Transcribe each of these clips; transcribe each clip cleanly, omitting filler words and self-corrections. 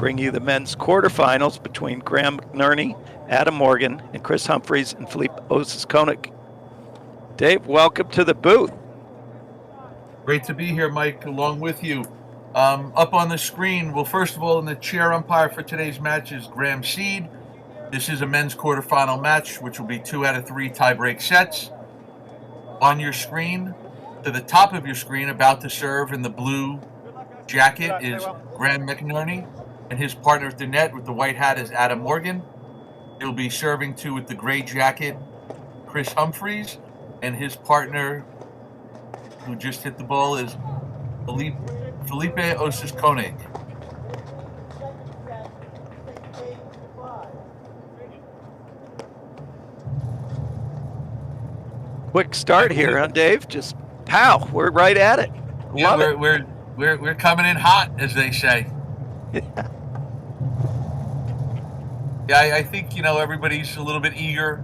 bring you the men's quarterfinals between Graham McNerney, Adam Morgan, and Chris Humphreys and Philippe Osses-Konig. Dave, welcome to the booth. Great to be here, Mike, along with you. Up on the screen, well, first of all, in the chair umpire for today's match is Graham Seed. This is a men's quarterfinal match, which will be 2 out of 3 tie-break sets. On your screen, to the top of your screen, about to serve in the blue jacket is Graham McNerney, and his partner at the net with the white hat is Adam Morgan. He'll be serving to with the gray jacket, Chris Humphreys, and his partner who just hit the ball is Philippe Osses-Konig. Quick start here, huh, Dave? Just pow, we're right at it. Yeah, we're coming in hot, as they say. Yeah, I think everybody's a little bit eager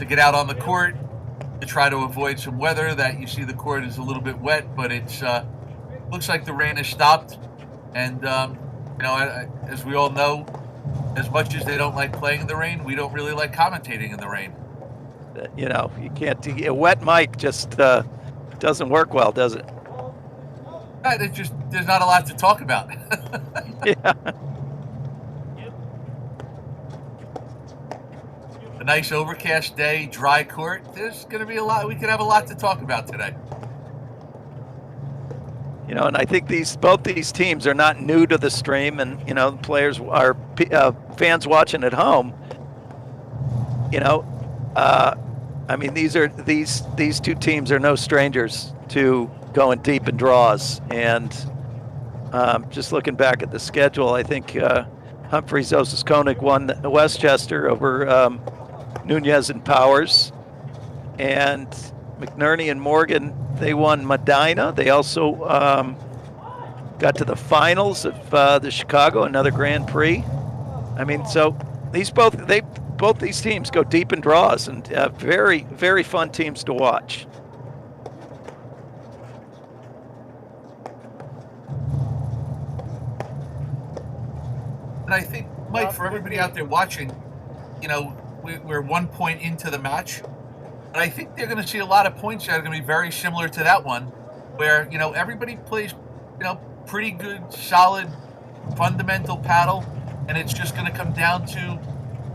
to get out on the court to try to avoid some weather. That you see the court is a little bit wet, but it's looks like the rain has stopped. And as we all know, as much as they don't like playing in the rain, we don't really like commentating in the rain. You can't. A wet mic just doesn't work well, does it? There's not a lot to talk about. Yeah. A nice overcast day, dry court. There's going to be a lot. We could have a lot to talk about today. And I think both these teams are not new to the stream, and players are fans watching at home. These two teams are no strangers to going deep in draws. And just looking back at the schedule, I think Humphreys Osses-Konig won Westchester over Nunez and Powers. And McNerney and Morgan, they won Medina. They also got to the finals of the Chicago, another Grand Prix. So both these teams go deep in draws, and very, very fun teams to watch. And I think, Mike, for everybody out there watching, we're 1 point into the match. And I think they're going to see a lot of points that are going to be very similar to that one, where, everybody plays, pretty good, solid, fundamental paddle. And it's just going to come down to,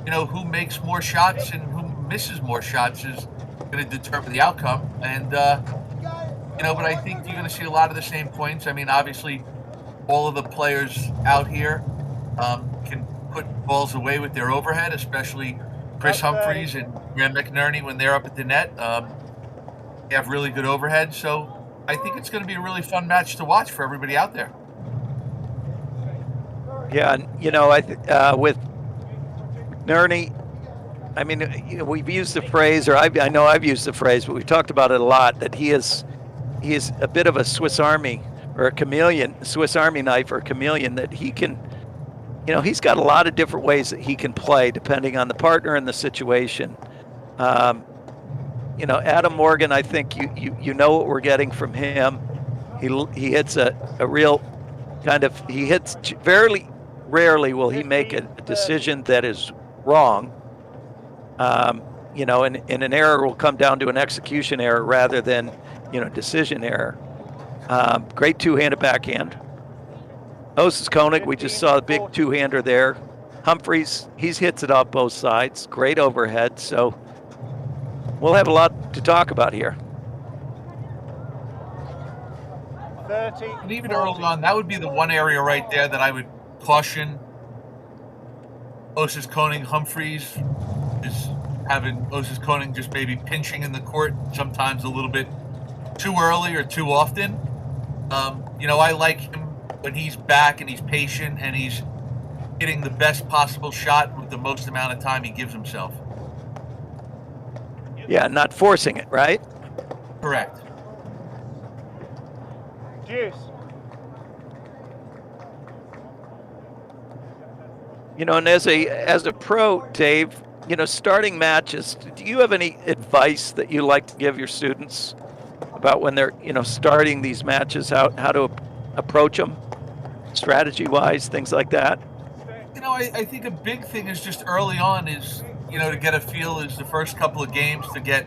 who makes more shots and who misses more shots is going to determine the outcome. And, but I think you're going to see a lot of the same points. Obviously, all of the players out here can put balls away with their overhead, especially Chris Humphreys and Graham McNerney when they're up at the net. They have really good overhead. So I think it's going to be a really fun match to watch for everybody out there. Yeah, with McNerney, we've used the phrase, or I know I've used the phrase, but we've talked about it a lot, that he is a bit of a Swiss Army or a chameleon, Swiss Army knife or a chameleon, that he can, he's got a lot of different ways that he can play depending on the partner and the situation. Adam Morgan, I think you know what we're getting from him. He hits a real kind of, he hits very rarely will he make a decision that is wrong. And an error will come down to an execution error rather than, decision error. Great two-handed backhand. Osses-Konig, we just saw a big two-hander there. Humphreys, he hits it off both sides. Great overhead. So we'll have a lot to talk about here. 30. And even early on, that would be the one area right there that I would caution Osses-Konig. Humphreys is having Osses-Konig just maybe pinching in the court, sometimes a little bit too early or too often. I like him when he's back and he's patient and he's hitting the best possible shot with the most amount of time he gives himself. Yeah, not forcing it, right? Correct. Juice. And as a pro, Dave, starting matches, do you have any advice that you like to give your students about when they're, starting these matches, how to approach them, strategy-wise, things like that? I think a big thing is just early on is, to get a feel is the first couple of games to get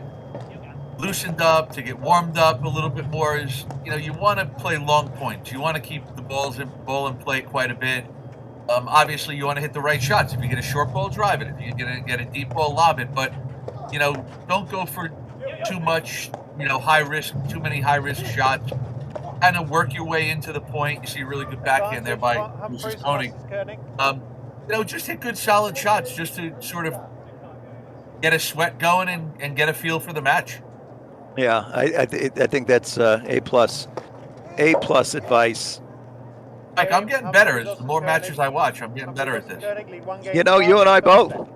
loosened up, to get warmed up a little bit more is, you want to play long points. You want to keep the ball in play quite a bit. Obviously, you want to hit the right shots. If you get a short ball, drive it. If you get a deep ball, lob it. But, don't go for too much, too many high risk shots. Kind of work your way into the point. You see a really good backhand there by Osses-Konig. Just hit good solid shots just to sort of get a sweat going and get a feel for the match. Yeah, I think that's A plus advice. Like, I'm getting better as the more matches I watch. I'm getting better at this. You and I both.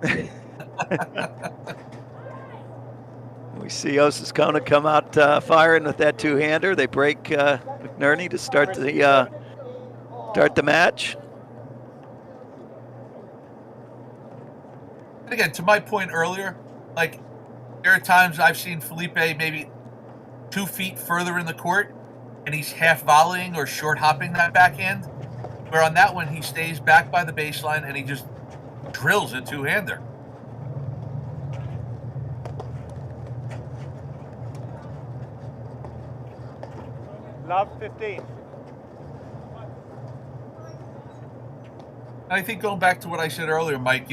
We see Osses-Konig come out firing with that two-hander. They break McNerney to start the match. And again, to my point earlier, like, there are times I've seen Felipe maybe 2 feet further in the court, and he's half volleying or short hopping that backhand. Where on that one, he stays back by the baseline and he just drills a two-hander. Love 15. I think going back to what I said earlier, Mike,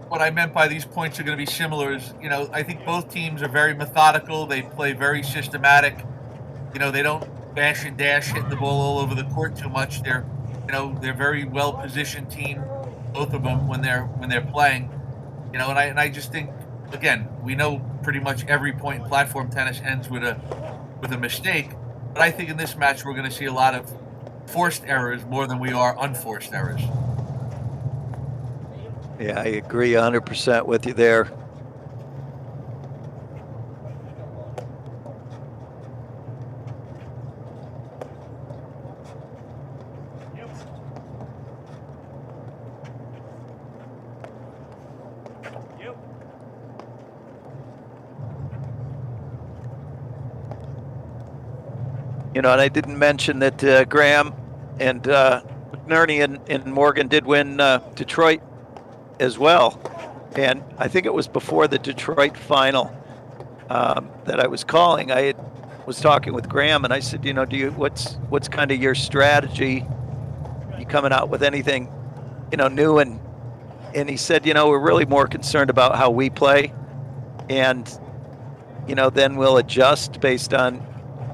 what I meant by these points are going to be similar is, I think both teams are very methodical. They play very systematic. They don't bash and dash hitting the ball all over the court too much. They're very well positioned team, both of them when they're playing. And I just think, again, we know pretty much every point in platform tennis ends with a mistake. But I think in this match we're going to see a lot of forced errors more than we are unforced errors. Yeah, I agree 100% with you there. And I didn't mention that Graham and McNerney and Morgan did win Detroit as well. And I think it was before the Detroit final that I was calling. I was talking with Graham, and I said, what's kind of your strategy? You coming out with anything, new? And he said, we're really more concerned about how we play, and then we'll adjust based on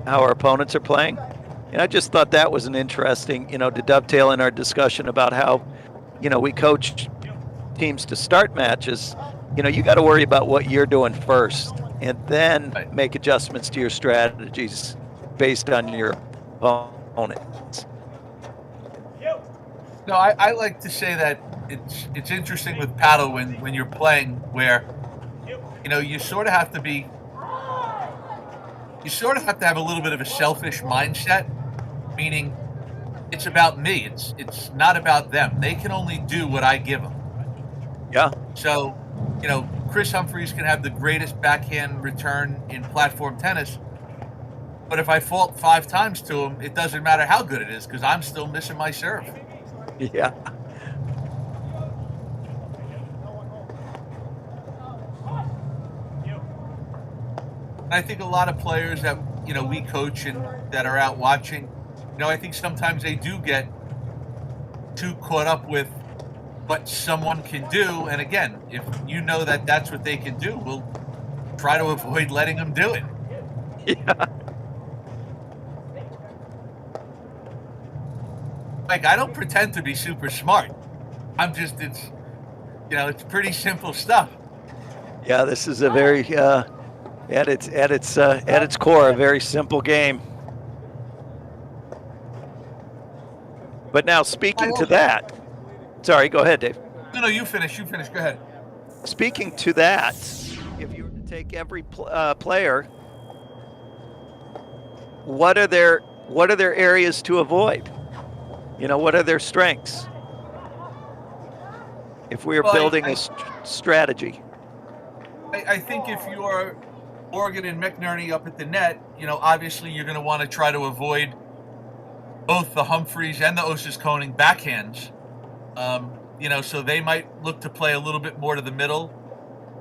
how our opponents are playing. And I just thought that was an interesting, to dovetail in our discussion about how, we coach teams to start matches. You got to worry about what you're doing first, and then make adjustments to your strategies based on your opponents. No, I like to say that it's interesting with paddle when you're playing where, you sort of have to have a little bit of a selfish mindset, meaning it's about me. It's not about them. They can only do what I give them. Yeah. So, Chris Humphreys can have the greatest backhand return in platform tennis, but if I fault 5 times to him, it doesn't matter how good it is because I'm still missing my serve. Yeah. I think a lot of players that, we coach and that are out watching, I think sometimes they do get too caught up with what someone can do. And again, if that that's what they can do, we'll try to avoid letting them do it. Yeah. Like, I don't pretend to be super smart. It's pretty simple stuff. Yeah, this is a very at its core, a very simple game. But now, speaking to that, sorry, go ahead, Dave. No, you finish. Go ahead. Speaking to that, if you were to take every player, what are their areas to avoid? What are their strengths? If we are building a strategy. I think if you are Morgan and McNerney up at the net, obviously you're going to want to try to avoid both the Humphreys and the Osses-Konig backhands. So they might look to play a little bit more to the middle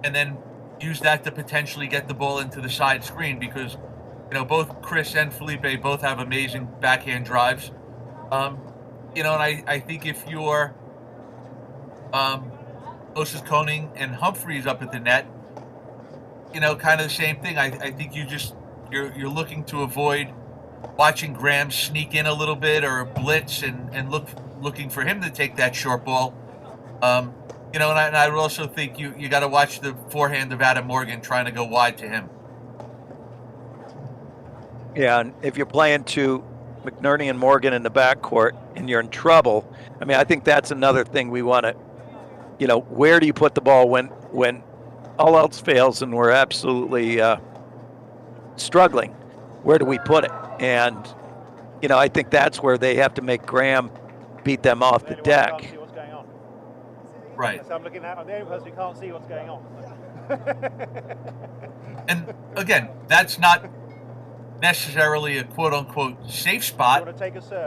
and then use that to potentially get the ball into the side screen because, both Chris and Felipe both have amazing backhand drives. And I think if you're Osses-Konig and Humphreys up at the net, kind of the same thing. I think you're looking to avoid watching Graham sneak in a little bit or blitz and looking for him to take that short ball. And I would also think you got to watch the forehand of Adam Morgan trying to go wide to him. Yeah, and if you're playing to McNerney and Morgan in the backcourt and you're in trouble, I think that's another thing we want to, where do you put the ball when all else fails and we're absolutely struggling? Where do we put it? And, I think that's where they have to make Graham beat them off the deck. Right. So I'm looking at the only person who can't see what's going on. And again, that's not necessarily a quote-unquote safe spot,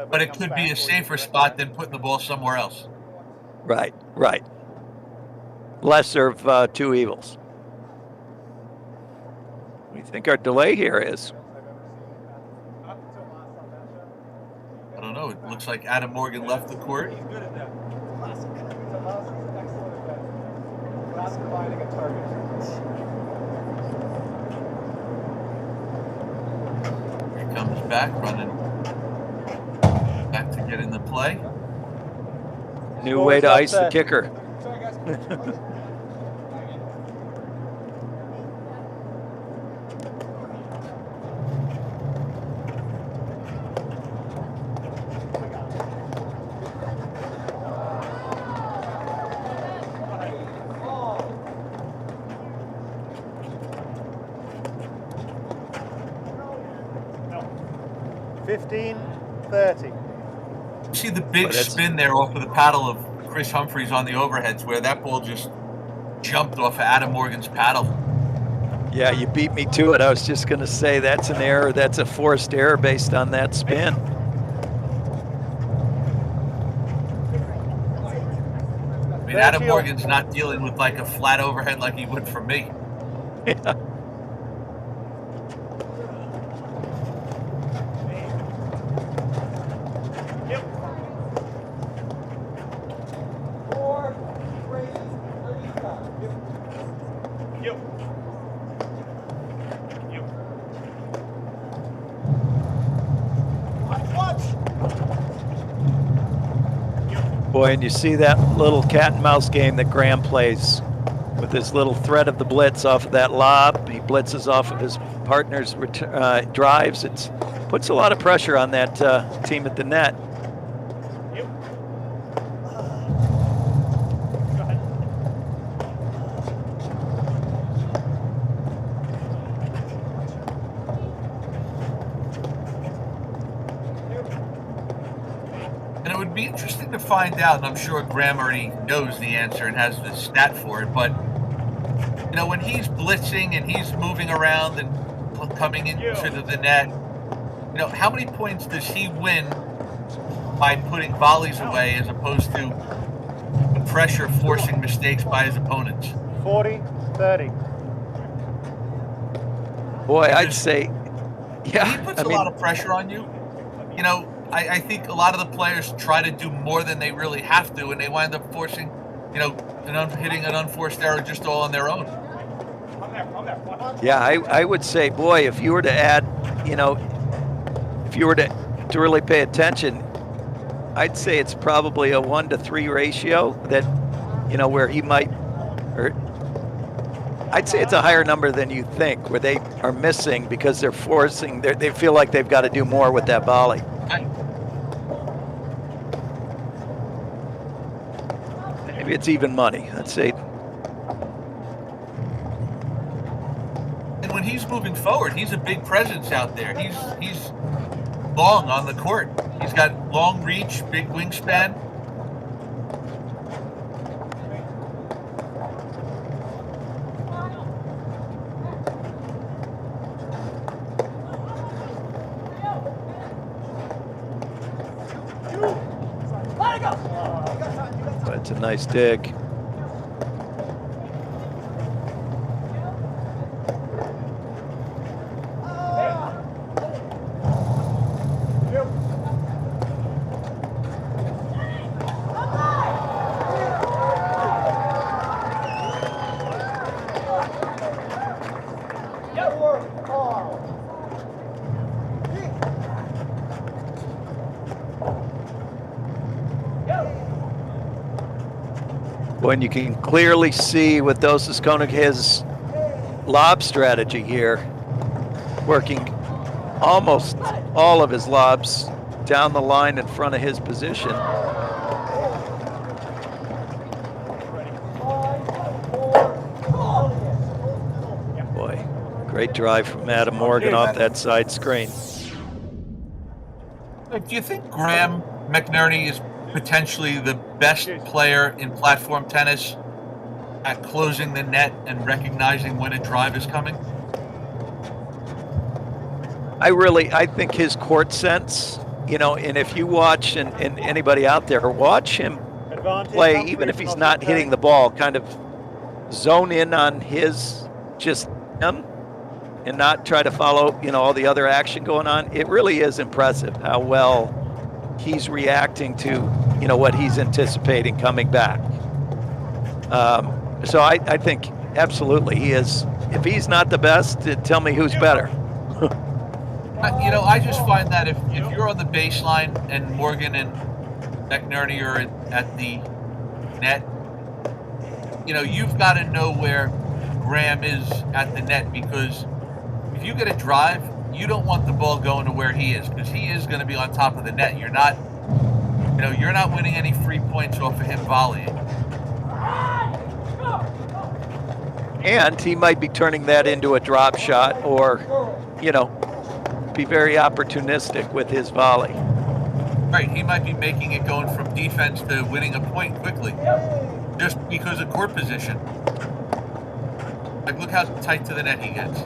but it could be a safer spot than putting the ball somewhere else. Right. Lesser of two evils. What do you think our delay here is? I don't know. It looks like Adam Morgan left the court. He's good at that. Classic. It's an excellent event. Classic finding a target. Here he comes back, running back to get in the play. New way to ice the kicker. Sorry, guys. No. 15-30. See the big spin there off of the paddle of Chris Humphreys on the overheads where that ball just jumped off of Adam Morgan's paddle. Yeah, you beat me to it. I was just going to say that's an error. That's a forced error based on that spin. I mean, Adam Morgan's not dealing with like a flat overhead like he would from me. Yeah. Yep. 4 raises 35. Yep. Watch. Boy, and you see that little cat and mouse game that Graham plays with his little threat of the blitz off of that lob. He blitzes off of his partner's drives. It puts a lot of pressure on that team at the net. Yep. Go ahead. And it would be interesting to find out, and I'm sure Graham already knows the answer and has the stat for it, but when he's blitzing and he's moving around and coming into the net, how many points does he win by putting volleys away as opposed to the pressure forcing mistakes by his opponents? 40-30. Boy, I'd say, yeah. He puts a lot of pressure on you. I think a lot of the players try to do more than they really have to, and they wind up forcing, hitting an unforced error just all on their own. Yeah, I would say, boy, if you were to add, if you were to really pay attention, I'd say it's probably a 1-to-3 ratio that, where he might, or I'd say it's a higher number than you think, where they are missing because they're forcing, they feel like they've got to do more with that volley. Maybe it's even money. Let's say. And when he's moving forward, he's a big presence out there. He's long on the court. He's got long reach, big wingspan. It's a nice dig. When you can clearly see with Osses-Konig his lob strategy here, working almost all of his lobs down the line in front of his position. Boy, great drive from Adam Morgan off that side screen. Do you think Graham McNerney is potentially the best player in platform tennis at closing the net and recognizing when a drive is coming? I think his court sense, and if you watch, and anybody out there, watch him play, even if he's not hitting the ball, kind of zone in on just him and not try to follow, all the other action going on. It really is impressive how well he's reacting to, what he's anticipating coming back. So I think absolutely he is. If he's not the best, tell me who's better. I just find that if you're on the baseline and Morgan and McNerney are at the net, you've got to know where Graham is at the net, because if you get a drive, you don't want the ball going to where he is, because he is going to be on top of the net. You're not winning any free points off of him volleying. And he might be turning that into a drop shot, or, be very opportunistic with his volley. Right, he might be making it going from defense to winning a point quickly, just because of court position. Like, look how tight to the net he gets.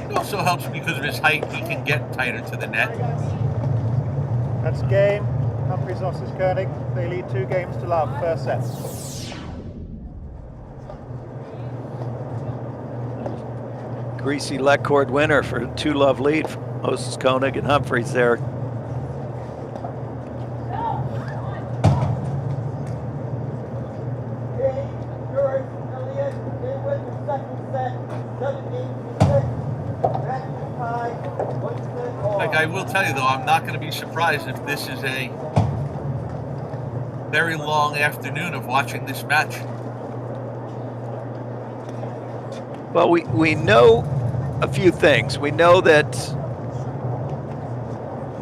It also helps because of his height. He can get tighter to the net. That's game. Humphreys, Osses-Konig. They lead 2 games to love. First set. Greasy let cord winner for 2-love lead from Osses-Konig and Humphreys there. Like, I will tell you, though, I'm not going to be surprised if this is a very long afternoon of watching this match. Well, we know a few things. We know that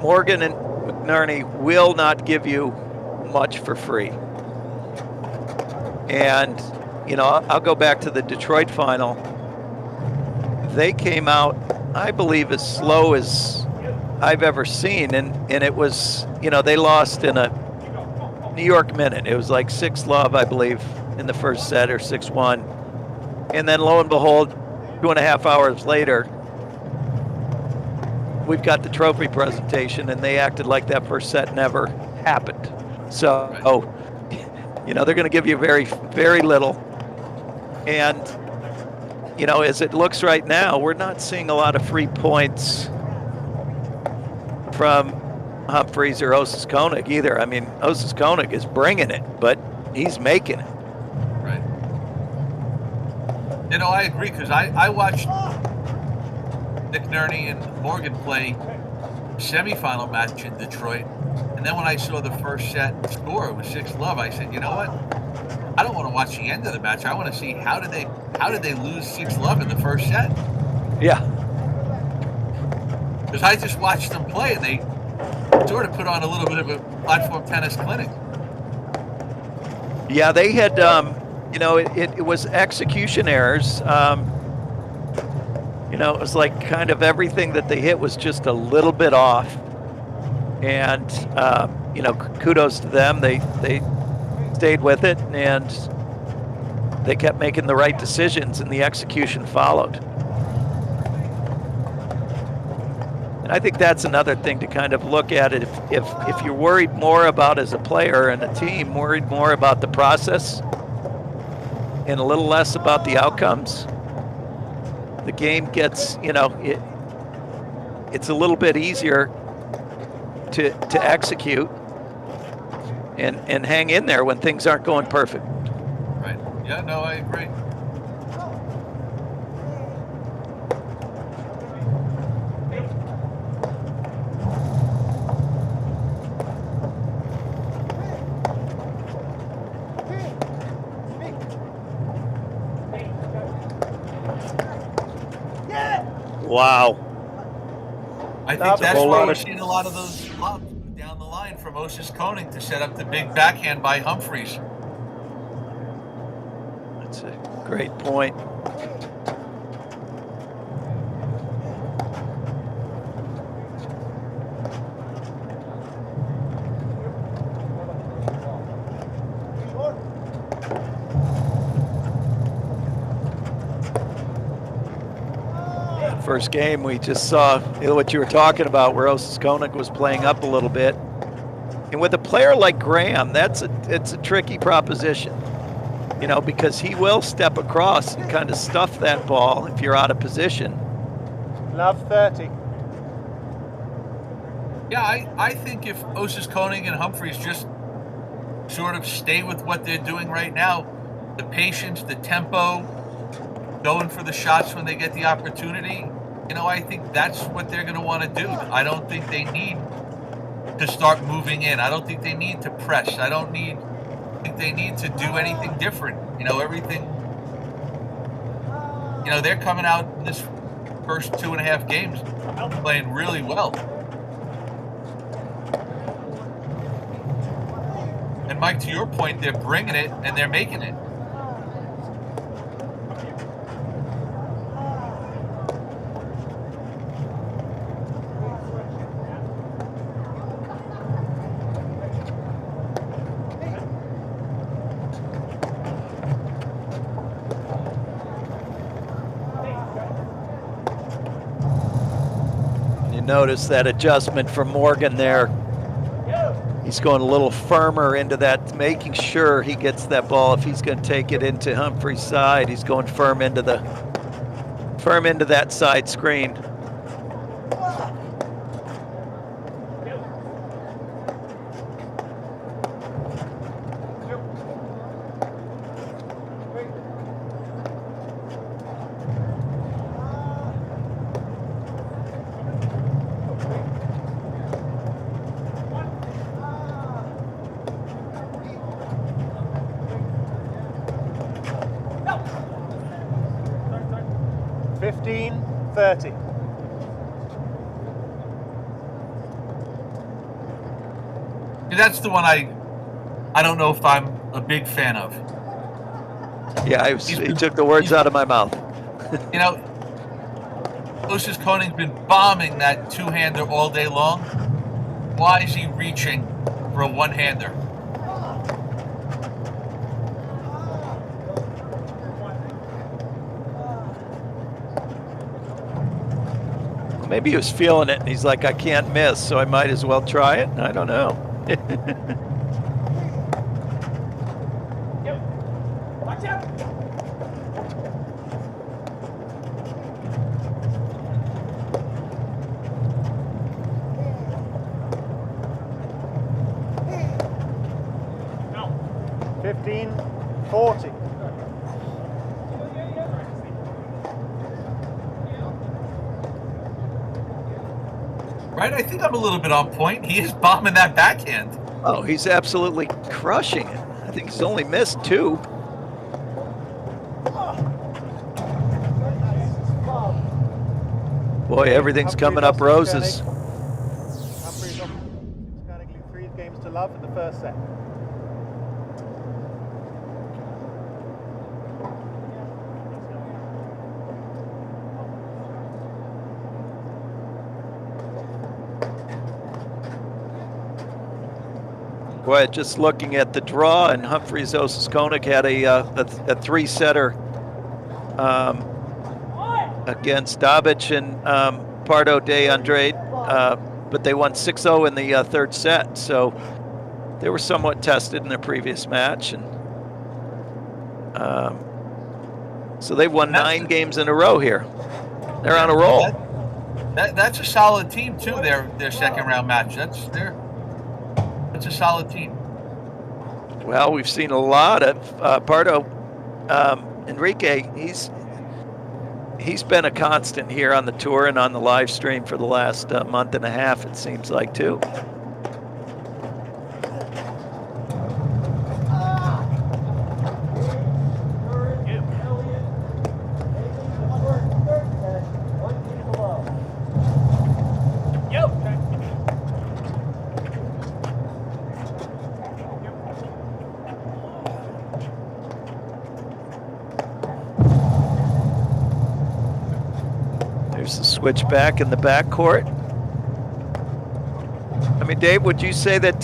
Morgan and McNerney will not give you much for free. And, I'll go back to the Detroit final. They came out, I believe, as slow as I've ever seen. And it was, they lost in a New York minute. It was like 6-love, I believe, in the first set, or 6-1. And then lo and behold, 2.5 hours later, we've got the trophy presentation, and they acted like that first set never happened. So, they're going to give you very, very little. And, as it looks right now, we're not seeing a lot of free points from Humphreys or Osses-Konig either. I mean, Osses-Konig is bringing it, but he's making it. Right. I agree, because I watched McNerney and Morgan play semifinal match in Detroit, and then when I saw the first set score, it was 6-love. I said, you know what? I don't want to watch the end of the match. I want to see how did they lose 6-love in the first set? Yeah. Because I just watched them play, and they sort of put on a little bit of a platform tennis clinic. Yeah, they had, it was execution errors. It was like kind of everything that they hit was just a little bit off. And, kudos to them. They stayed with it, and they kept making the right decisions, and the execution followed. And I think that's another thing to kind of look at it. If you're worried more about as a player and a team, worried more about the process and a little less about the outcomes, the game gets, it's a little bit easier to execute and hang in there when things aren't going perfect. Right. Yeah, no, I agree. Wow. I think that's why we're seeing a lot of those lobs down the line from Osses-Konig to set up the big backhand by Humphreys. That's a great point. First game, we just saw what you were talking about, where Osses-Konig was playing up a little bit. And with a player like Graham, it's a tricky proposition, because he will step across and kind of stuff that ball if you're out of position. Love 30. Yeah, I think if Osses-Konig and Humphreys just sort of stay with what they're doing right now, the patience, the tempo, going for the shots when they get the opportunity, I think that's what they're going to want to do. I don't think they need to start moving in. I don't think they need to press. I think they need to do anything different. Everything, they're coming out in this first 2.5 games playing really well. And Mike, to your point, they're bringing it and they're making it. Notice that adjustment from Morgan there. He's going a little firmer into that, making sure he gets that ball. If he's going to take it into Humphreys' side, he's going firm into that side screen. That's the one I don't know if I'm a big fan of. Yeah, he took the words out of my mouth. Osses-Konig's been bombing that two-hander all day long. Why is he reaching for a one-hander? Maybe he was feeling it and he's like, I can't miss, so I might as well try it. I don't know. Watch out! No. 15-40. Right? I think I'm a little bit on point. He is bombing that backhand. Oh, he's absolutely crushing it. I think he's only missed 2. Boy, everything's coming up roses. Humphreys Osses-Konig 3 games to love in the first set. Boy, just looking at the draw, and Humphreys Osses-Konig had a 3-setter against Dabic and Pardo de Andrade. but they won 6-0 in the third set. So they were somewhat tested in their previous match, and so they've won 9 games in a row here. They're on a roll. That's a solid team too. Their second round match. That's a solid team. Well, we've seen a lot of Pardo. Enrique, he's been a constant here on the tour and on the live stream for the last month and a half, it seems like, too. There's the switch back in the backcourt. I mean, Dave, would you say that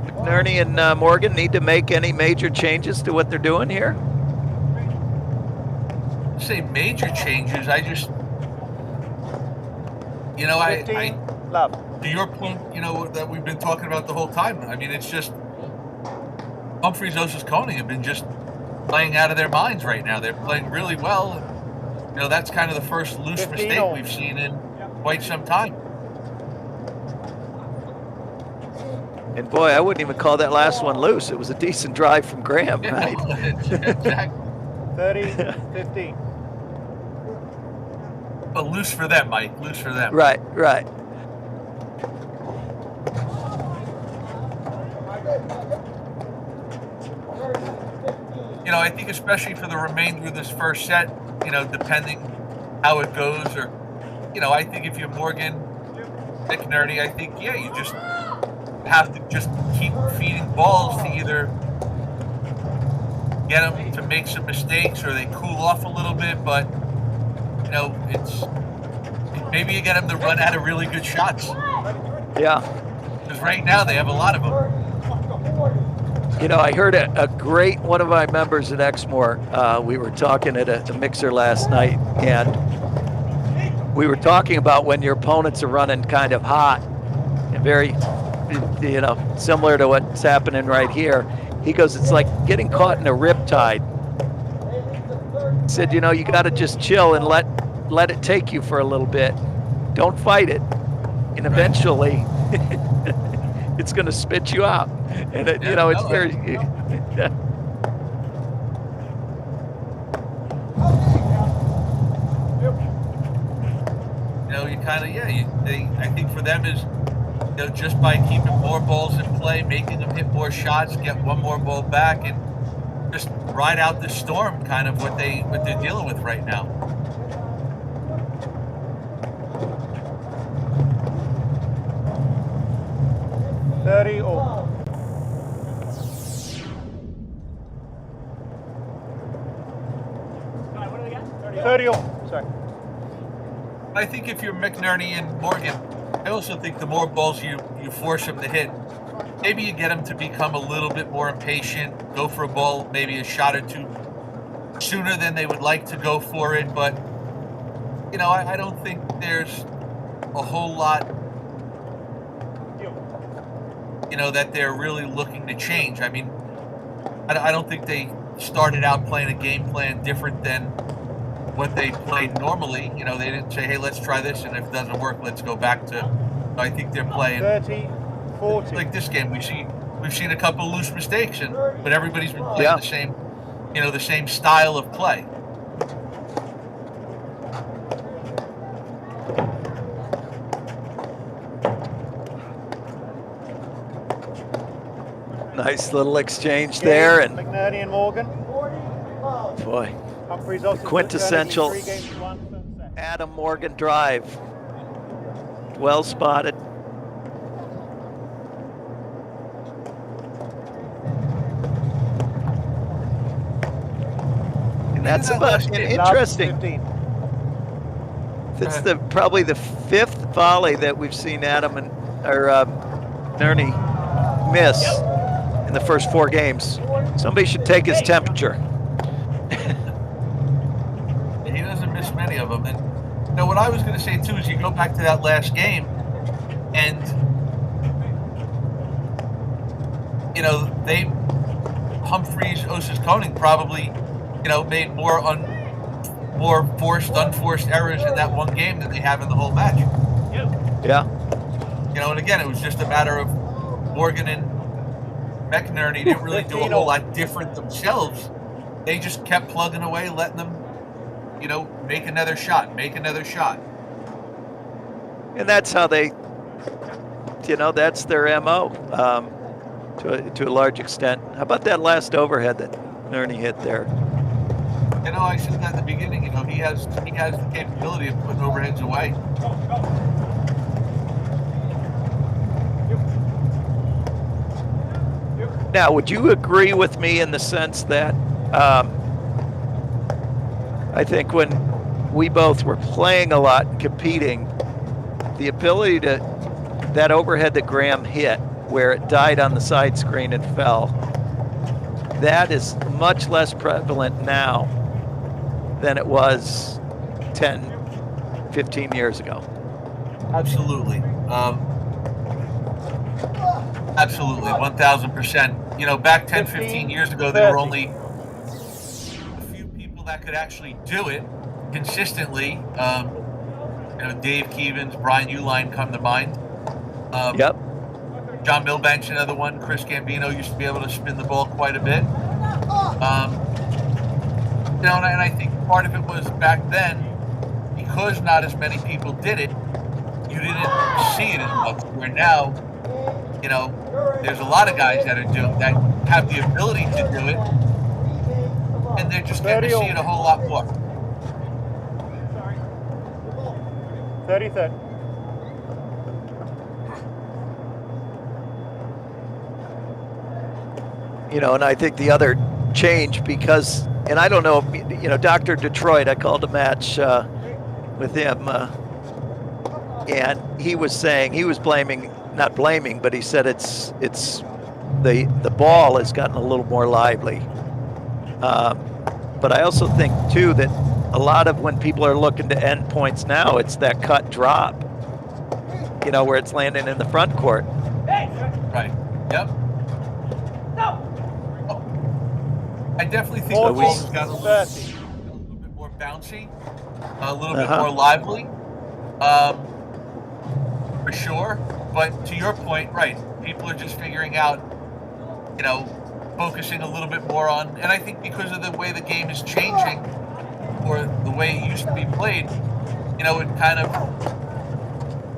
McNerney and Morgan need to make any major changes to what they're doing here? Say major changes. I just, you know, I Love. to your point, you know, that we've been talking about the whole time. I mean, it's just Humphreys, Osses-Konig have been just playing out of their minds right now. They're playing really well. You know, that's kind of the first loose mistake we've seen in quite some time. And boy, I wouldn't even call that last one loose. It was a decent drive from Graham, right? Exactly. 30-15. But loose for them, Mike. Loose for them. Right, right. You know, I think especially for the remainder of this first set, you know, depending how it goes, or, you know, I think if you're Morgan, McNerney, I think, yeah, you just have to just keep feeding balls to either get them to make some mistakes or they cool off a little bit, but, you know, maybe you get them to run out of really good shots. Yeah. Because right now they have a lot of them. You know, I heard a great one of my members at Exmoor. We were talking at a mixer last night, and we were talking about when your opponents are running kind of hot and very, you know, similar to what's happening right here. He goes, it's like getting caught in a riptide. He said, you know, you got to just chill and let it take you for a little bit. Don't fight it, and eventually it's going to spit you out. And it, you know, it's very. You know, you kind of, I think for them is, you know, just by keeping more balls in play, making them hit more shots, get one more ball back, and just ride out the storm, kind of what they're dealing with right now. All. 30 all. Sorry. I think if you're McNerney and Morgan, I also think the more balls you force them to hit, maybe you get them to become a little bit more impatient, go for a ball maybe a shot or two sooner than they would like to go for it. But, you know, I don't think there's a whole lot, you know, that they're really looking to change. I mean, I don't think they started out playing a game plan different than what they played normally. You know, they didn't say, hey, let's try this, and if it doesn't work, let's go back to. I think they're playing 30-40. like this game. We've seen a couple of loose mistakes, but everybody's been playing the same, you know, the same style of play. Nice little exchange there, and McNerney and Morgan. boy, Humphreys also quintessential 3 games to 1 first set. Adam Morgan drive. Well spotted. And that's about interesting. 15. It's probably the 5th volley that we've seen Adam and Nerney miss in the first 4 games. Somebody should take his temperature. He doesn't miss many of them, and Now, what I was going to say too is you go back to that last game, and Humphreys, Osses-Konig probably made more unforced errors in that one game than they have in the whole match. Yeah. And again, it was just a matter of Morgan and McNerney didn't really do a whole lot different themselves. They just kept plugging away, letting them, make another shot. And that's how they, that's their MO to a large extent. How about that last overhead that McNerney hit there? I said that at the beginning. He has the capability of putting overheads away. Now, would you agree with me in the sense that I think when we both were playing a lot and competing, the ability that overhead that Graham hit, where it died on the side screen and fell, that is much less prevalent now than it was 10, 15 years ago. Absolutely. Absolutely, 1,000%. Back 10, 15 years ago, there were only a few people that could actually do it consistently. Dave Keevans, Brian Uline come to mind. Yep. John Milbank's another one. Chris Gambino used to be able to spin the ball quite a bit. And I think part of it was back then, because not as many people did it, you didn't see it as much. Where now, there's a lot of guys that have the ability to do it, and they're just getting to see it a whole lot more. 30-30. And I think the other change, because, and I don't know if, Dr. Detroit, I called a match with him, and he was saying, he was not blaming, but he said it's the ball has gotten a little more lively. But I also think too that a lot of when people are looking to end points now, it's that cut drop, where it's landing in the front court. Right. Yep. I definitely think the ball has got a little bit more bouncy, a little bit more lively, for sure. But to your point, right, people are just figuring out, focusing a little bit more on, and I think because of the way the game is changing, or the way it used to be played, it kind of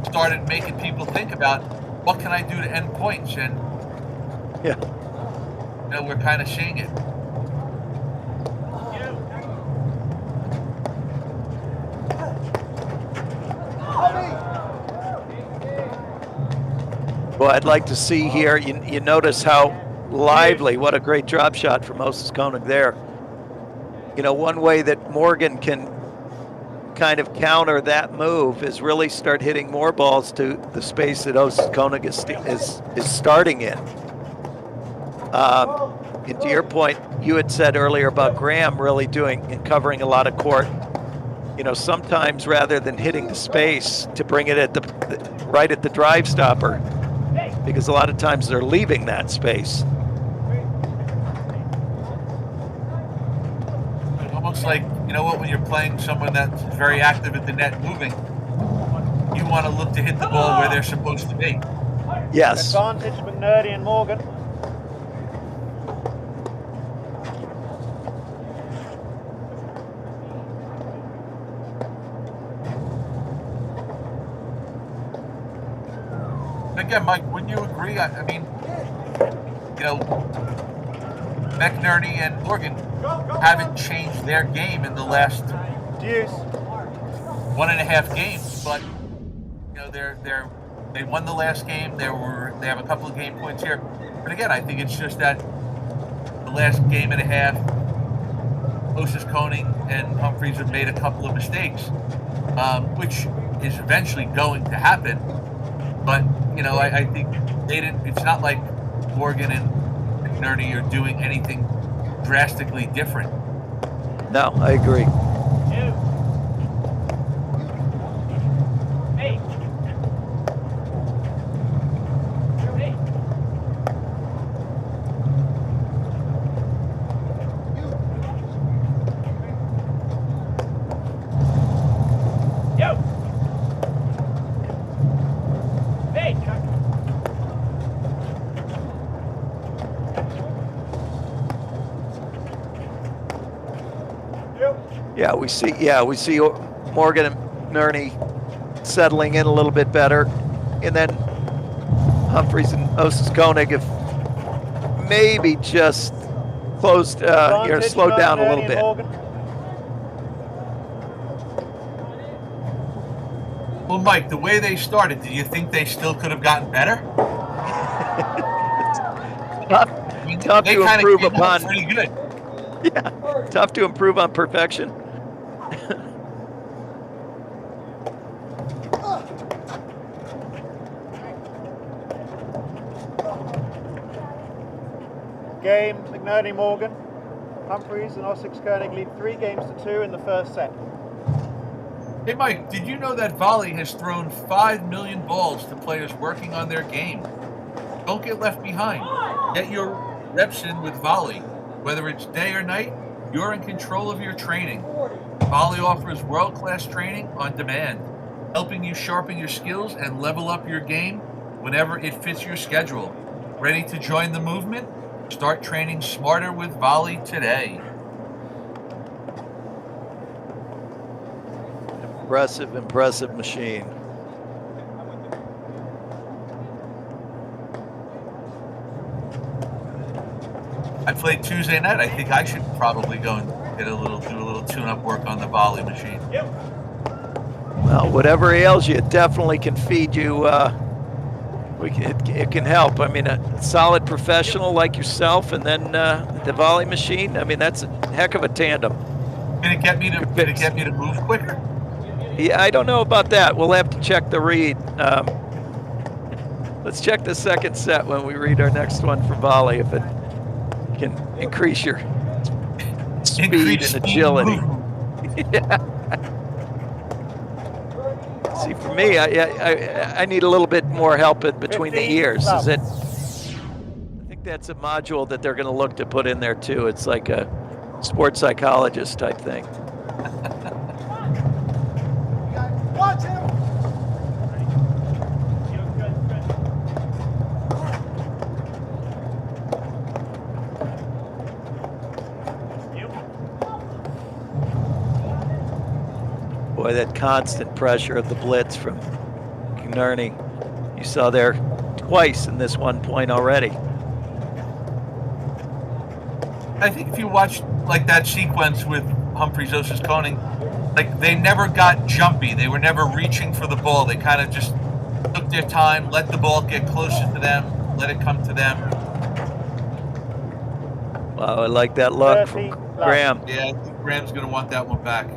started making people think about, what can I do to end points? And, we're kind of seeing it. Well, I'd like to see here, you notice how lively, what a great drop shot from Osses-Konig there. One way that Morgan can kind of counter that move is really start hitting more balls to the space that Osses-Konig is starting in. And to your point, you had said earlier about Graham really doing and covering a lot of court. Sometimes rather than hitting the space to bring it at right at the drive stopper, because a lot of times they're leaving that space. Almost like, when you're playing someone that's very active at the net moving, you want to look to hit the ball where they're supposed to be. Yes. Advantage McNerney and Morgan. Again, Mike, wouldn't you agree? I mean, McNerney and Morgan haven't changed their game in the last 1.5 games, but they won the last game. They have a couple of game points here, but again, I think it's just that the last game and a half, Osses-Konig and Humphreys have made a couple of mistakes, which is eventually going to happen. But I think they didn't. It's not like Morgan and McNerney are doing anything drastically different. No, I agree. Yeah, we see Morgan and McNerney settling in a little bit better, and then Humphreys and Osses-Konig have maybe just closed, slowed down a little bit. Well, Mike, the way they started, do you think they still could have gotten better? Tough they to kind improve of upon. Pretty good. Yeah, tough to improve on perfection. Game, McNerney, Morgan. Humphreys and Osses-Konig lead 3 games to 2 in the first set. Hey, Mike, did you know that volley has thrown 5 million balls to players working on their game? Don't get left behind. Get your reps in with volley. Whether it's day or night, you're in control of your training. Volley offers world-class training on demand, helping you sharpen your skills and level up your game whenever it fits your schedule. Ready to join the movement? Start training smarter with volley today. Impressive machine. I played Tuesday night. I think I should probably go and do a little tune-up work on the volley machine. Well, whatever ails you, it definitely can feed you. It can help. I mean, a solid professional like yourself, and then the volley machine. I mean, that's a heck of a tandem. Did it get me to move quicker? Yeah, I don't know about that. We'll have to check the read. Let's check the second set when we read our next one for volley, if it can increase your speed and agility. Yeah. See, for me, I need a little bit more help in between the ears. I think that's a module that they're going to look to put in there too. It's like a sports psychologist type thing. Watch him! Boy, that constant pressure of the blitz from McNerney. You saw there twice in this 1 point already. I think if you watch like that sequence with Humphreys, Osses-Konig, like they never got jumpy. They were never reaching for the ball. They kind of just took their time, let the ball get closer to them, let it come to them. Wow, I like that look from Graham. Yeah, I think Graham's going to want that one back.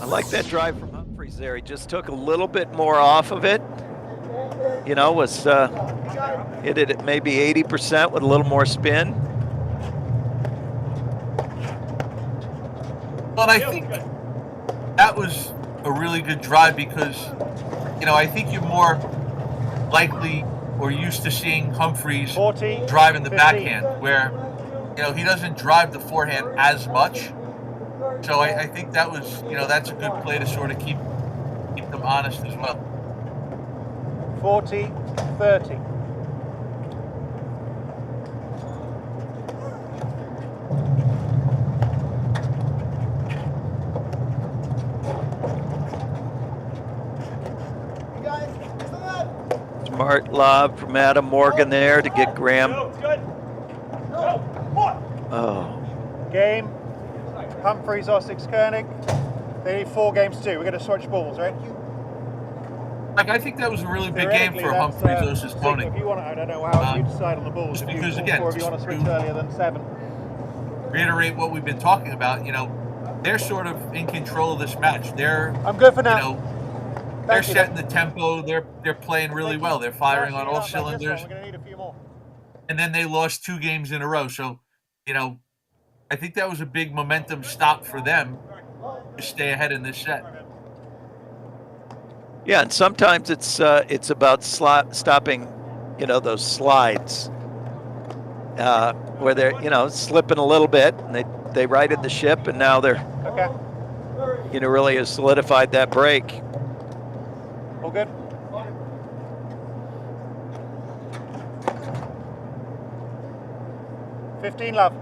I like that drive from Humphreys there. He just took a little bit more off of it. You know, was hit it at maybe 80% with a little more spin. But I think that was a really good drive because, you know, I think you're more likely or used to seeing Humphreys driving the backhand, where, you know, he doesn't drive the forehand as much. So I think that was, you know, that's a good play to sort of keep them honest as well. 40-30. Smart lob from Adam Morgan there to get Graham. Oh. Game. Humphreys, Osses-Konig. They need 4 games to 2. We're going to switch balls, right? Like, I think that was a really big game for Humphreys, Osses-Konig. If you want, I don't know how you decide on the balls. Just if because, you, again, or if you want to switch earlier than 7. Reiterate what we've been talking about. You know, they're sort of in control of this match. I'm good for now. You know, they're setting the tempo. They're playing really well. They're firing on all cylinders. We're going to need a few more. And then they lost 2 games in a row. So, you know, I think that was a big momentum stop for them to stay ahead in this set. Yeah, and sometimes it's about stopping, those slides where they're slipping a little bit, and they righted the ship, and now they're Okay. really has solidified that break. All good. $15 love.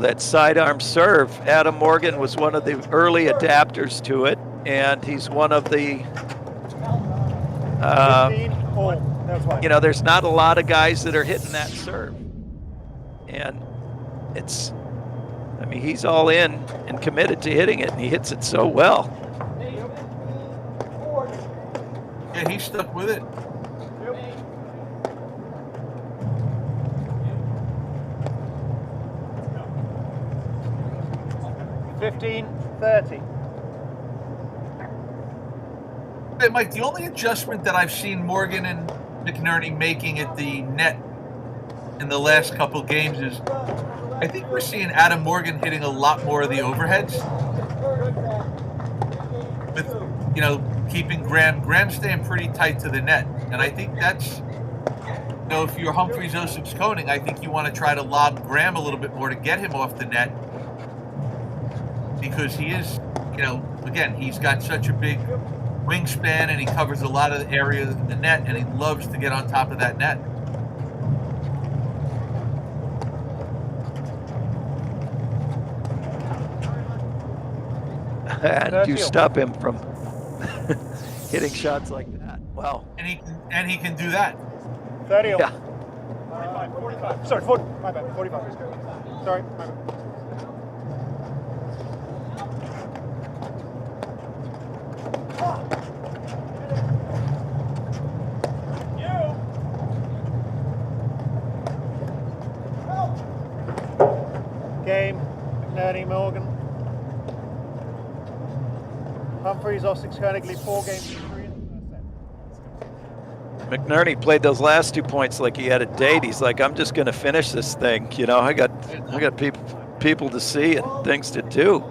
That sidearm serve, Adam Morgan was one of the early adapters to it, and he's one of the 15 all. That's right. there's not a lot of guys that are hitting that serve, and he's all in and committed to hitting it, and he hits it so well. Yeah, he stuck with it. 15-30. Hey, Mike, the only adjustment that I've seen Morgan and McNerney making at the net in the last couple games is I think we're seeing Adam Morgan hitting a lot more of the overheads. With, keeping Graham staying pretty tight to the net. And I think that's, if you're Humphreys, Osses-Konig, I think you want to try to lob Graham a little bit more to get him off the net. Because he is, again, he's got such a big wingspan and he covers a lot of the area in the net, and he loves to get on top of that net. And you stop him from hitting shots like that. Wow. And he can do that. 30. Yeah. 45. Sorry, 40. My bad. 45. Sorry, my bad. Game, McNerney, Morgan. Humphreys, Osses-Konig lead 4 games to 3 in the first set. McNerney played those last 2 points like he had a date. He's like, I'm just going to finish this thing. I got people to see and things to do.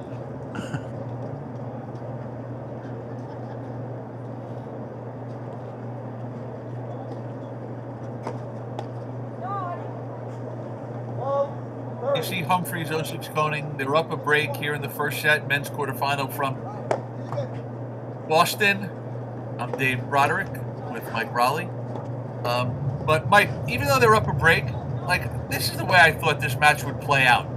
You see Humphreys, Osses-Konig, they're up a break here in the first set, men's quarterfinal from Boston. I'm Dave Broderick with Mike Raleigh. But Mike, even though they're up a break, this is the way I thought this match would play out.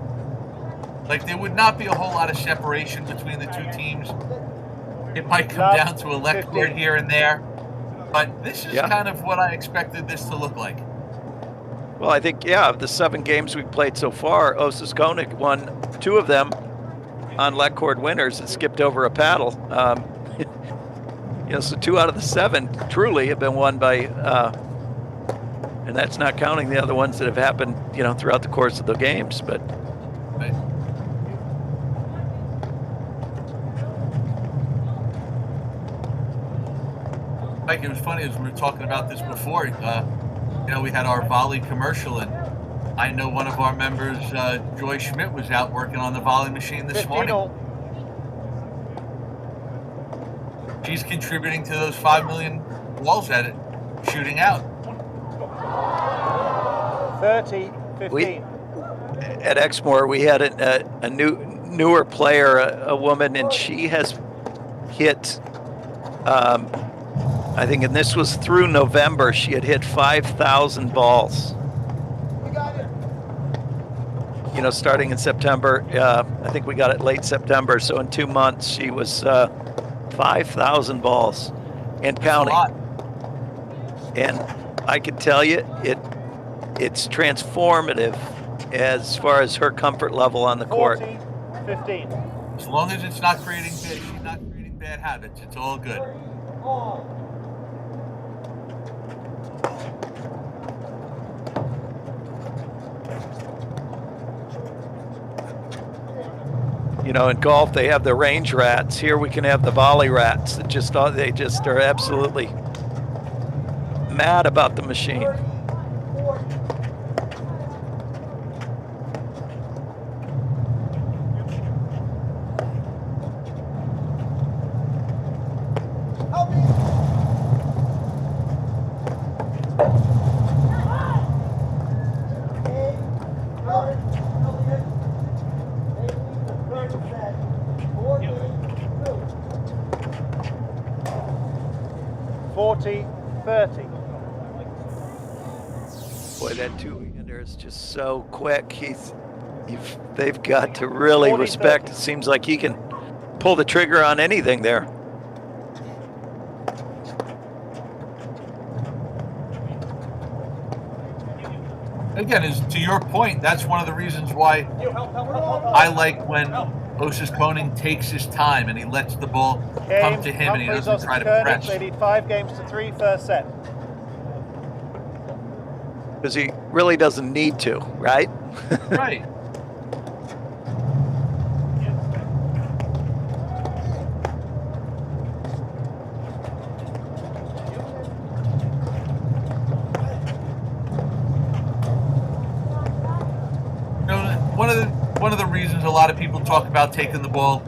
There would not be a whole lot of separation between the two teams. It might come down to a left court here and there, but this is kind of what I expected this to look like. Well, I think, of the 7 games we've played so far, Osses-Konig won 2 of them on left court winners and skipped over a paddle. So 2 out of the 7 truly have been won by, and that's not counting the other ones that have happened, throughout the course of the games. But right. Mike, it was funny as we were talking about this before. We had our volley commercial, and I know one of our members, Joy Schmidt, was out working on the volley machine this morning. She's contributing to those 5 million balls at it, shooting out. 30-15. At Exmoor, we had a newer player, a woman, and she has hit. I think, and this was through November, she had hit 5,000 balls. Starting in September. I think we got it late September. So in 2 months, she was 5,000 balls and counting. And I can tell you, it's transformative as far as her comfort level on the court. 14-15. As long as she's not creating bad habits, it's all good. In golf, they have the range rats. Here we can have the volley rats. They just are absolutely mad about the machine. Boy, that two-hander is just so quick. They've got to really respect. It seems like he can pull the trigger on anything there. Again, to your point, that's one of the reasons why I like when Osses-Konig takes his time and he lets the ball come to him and he doesn't try to press. They lead 5-3 first set. Because he really doesn't need to, right? Right. One of the reasons a lot of people talk about taking the ball,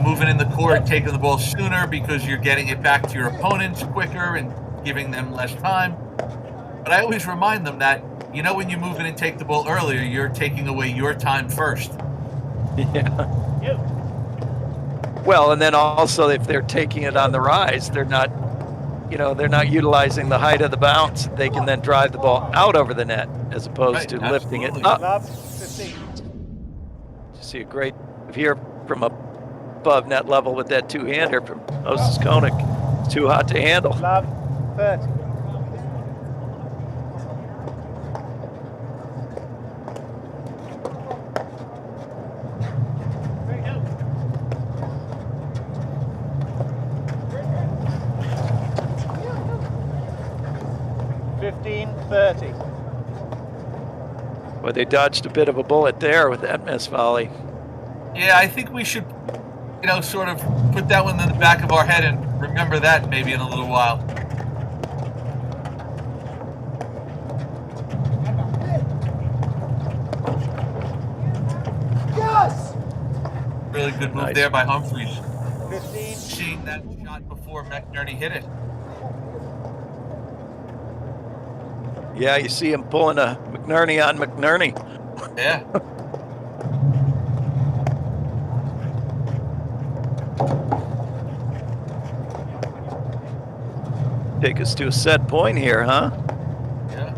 moving in the court, taking the ball sooner because you're getting it back to your opponents quicker and giving them less time. But I always remind them that, when you move in and take the ball earlier, you're taking away your time first. Yeah. Well, and then also if they're taking it on the rise, they're not utilizing the height of the bounce. They can then drive the ball out over the net as opposed to lifting it up. Love 15. See a great here from above net level with that two-hander from Osses-Konig. It's too hot to handle. Love 30. Well, they dodged a bit of a bullet there with that miss volley. Yeah, I think we should, sort of put that one in the back of our head and remember that maybe in a little while. Yes! Really good move there by Humphreys. 15. Seeing that shot before McNerney hit it. Yeah, you see him pulling a McNerney on McNerney. Yeah. Take us to a set point here, huh? Yeah.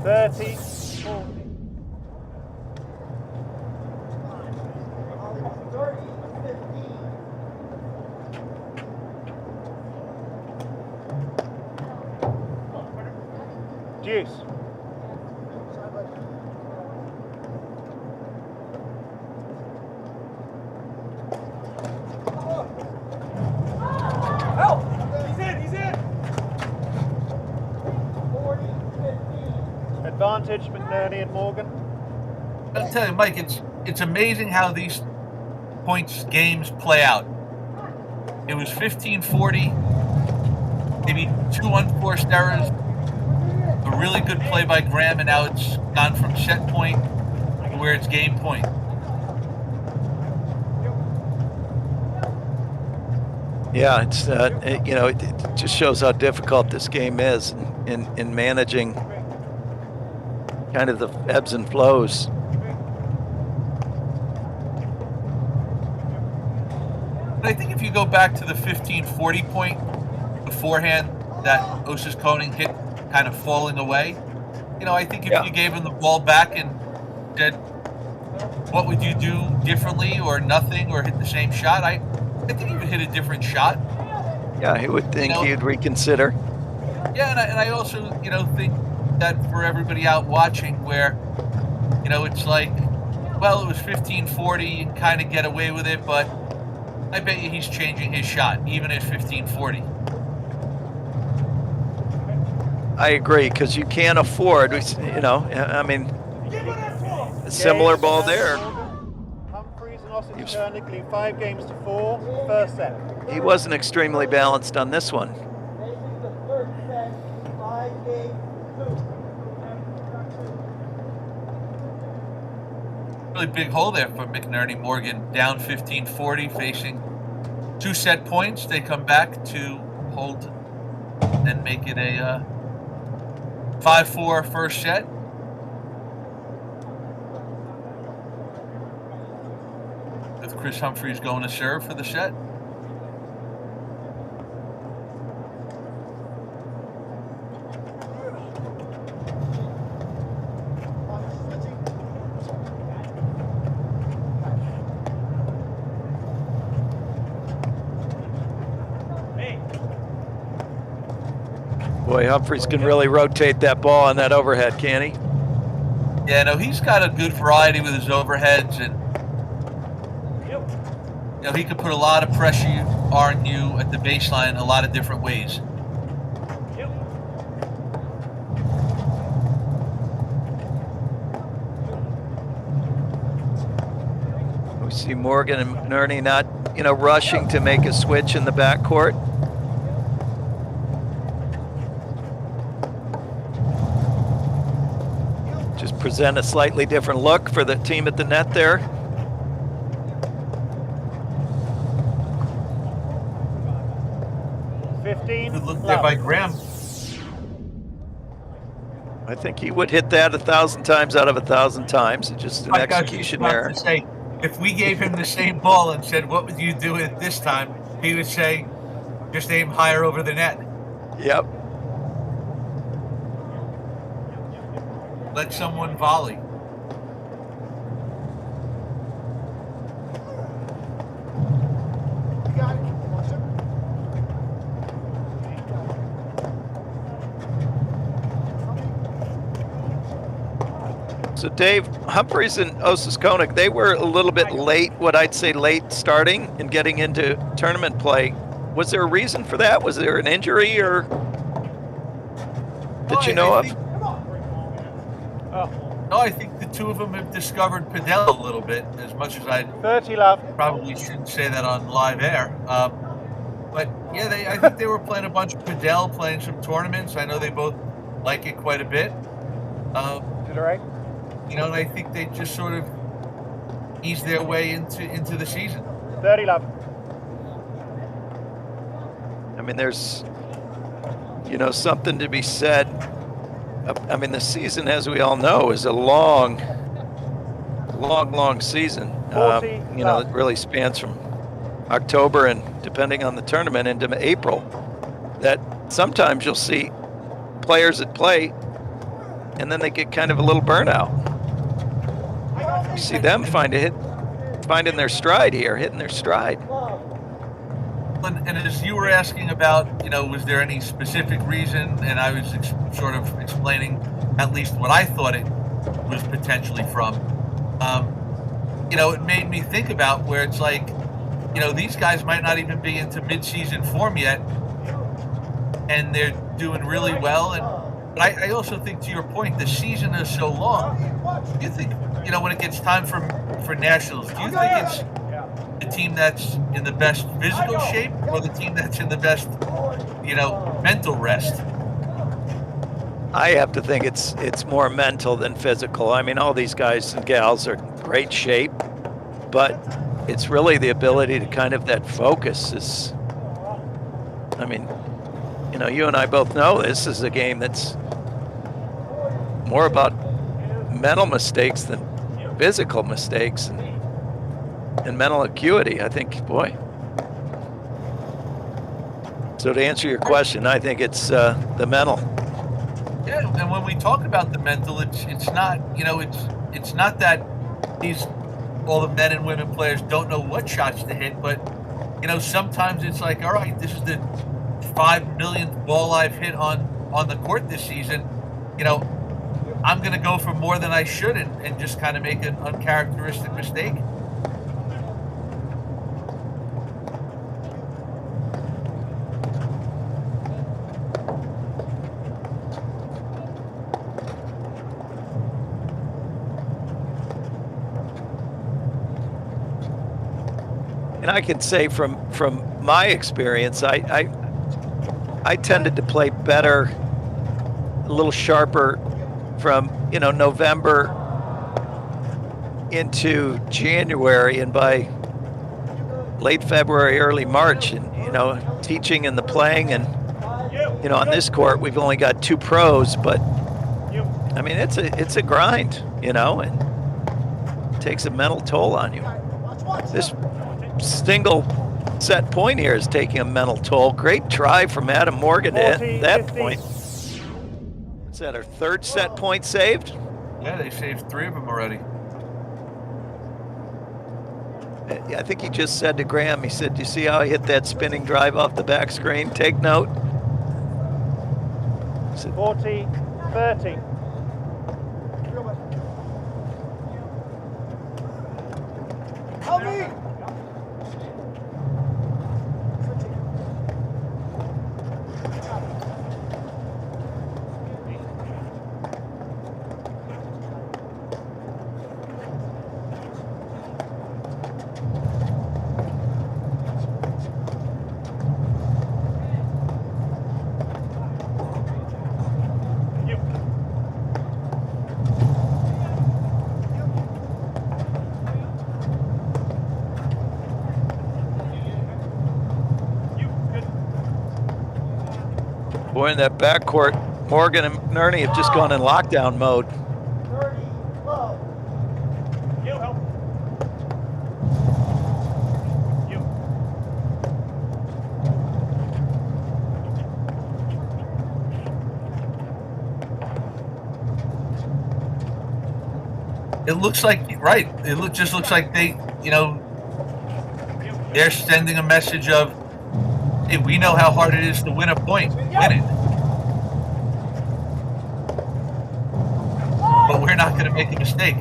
30. Deuce. Help! He's in! Advantage, McNerney and Morgan. I'll tell you, Mike, it's amazing how these games play out. It was 15-40, maybe 2 unforced errors, a really good play by Graham, and now it's gone from set point to where it's game point. Yeah, it's it just shows how difficult this game is in managing kind of the ebbs and flows. But I think if you go back to the 15-40 point beforehand that Osses-Konig hit kind of falling away, I think if you gave him the ball back and said, what would you do differently or nothing or hit the same shot, I think he would hit a different shot. Yeah, he would think he'd reconsider. Yeah, and I also, think that for everybody out watching where, it's like, well, it was 15-40 and kind of get away with it, but I bet you he's changing his shot, even at 15-40. I agree, because you can't afford, a similar ball there. Humphreys and Osses-Konig lead 5-4, first set. he wasn't extremely balanced on this one. Making the third set 5-2. Really big hole there for McNerney. Morgan down 15-40, facing 2 set points. They come back to hold and make it a 5-4 first set. With Chris Humphreys going to serve for the set. Boy, Humphreys can really rotate that ball on that overhead, can he? Yeah, no, he's got a good variety with his overheads, and he can put a lot of pressure on you at the baseline a lot of different ways. We see Morgan and McNerney not, rushing to make a switch in the backcourt. Just present a slightly different look for the team at the net there. Good look there by Graham. I think he would hit that 1,000 times out of 1,000 times. It's just an execution error. If we gave him the same ball and said, "What would you do it this time?" he would say, "Just aim higher over the net." Yep. Let someone volley. So Dave, Humphreys and Osses-Konig, they were a little bit late, what I'd say late starting and getting into tournament play. Was there a reason for that? Was there an injury or that you know of? No, I think the two of them have discovered Padel a little bit, as much as I 30 love. probably shouldn't say that on live air. But yeah, I think they were playing a bunch of Padel, playing some tournaments. I know they both like it quite a bit. Did right? And I think they just sort of eased their way into the season. 30 love. I mean, there's, something to be said. I mean, the season, as we all know, is a long season. It really spans from October and, depending on the tournament, into April. That sometimes you'll see players that play and then they get kind of a little burnout. You see them finding their stride here, hitting their stride. And as you were asking about, was there any specific reason? And I was sort of explaining at least what I thought it was potentially from. It made me think about where it's like, these guys might not even be into mid-season form yet, and they're doing really well. But I also think, to your point, the season is so long. Do you think, when it gets time for nationals, do you think it's the team that's in the best physical shape or the team that's in the best, mental rest? I have to think it's more mental than physical. I mean, all these guys and gals are in great shape, but it's really the ability to kind of that focus is, I mean, you and I both know this is a game that's more about mental mistakes than physical mistakes and mental acuity. I think, boy. So to answer your question, I think it's the mental. Yeah, and when we talk about the mental, it's not, it's not that all the men and women players don't know what shots to hit, but sometimes it's like, all right, this is the 5 millionth ball I've hit on the court this season. I'm going to go for more than I should and just kind of make an uncharacteristic mistake. And I can say from my experience, I tended to play better, a little sharper from November into January, and by late February, early March, and teaching and the playing, and on this court we've only got 2 pros, but I mean it's a grind, and it takes a mental toll on you. This single set point here is taking a mental toll. Great try from Adam Morgan at that 40-50. point. Is that our 3rd set point saved? Yeah, they saved 3 of them already. I think he just said to Graham, he said, "You see how I hit that spinning drive off the back screen? Take note." 40-30. Help me! Boy, in that backcourt, Morgan and McNerney have just gone in lockdown mode. 30, low. You help. You. It looks like just looks like they, they're sending a message of, hey, we know how hard it is to win a point. Win it. But we're not going to make a mistake.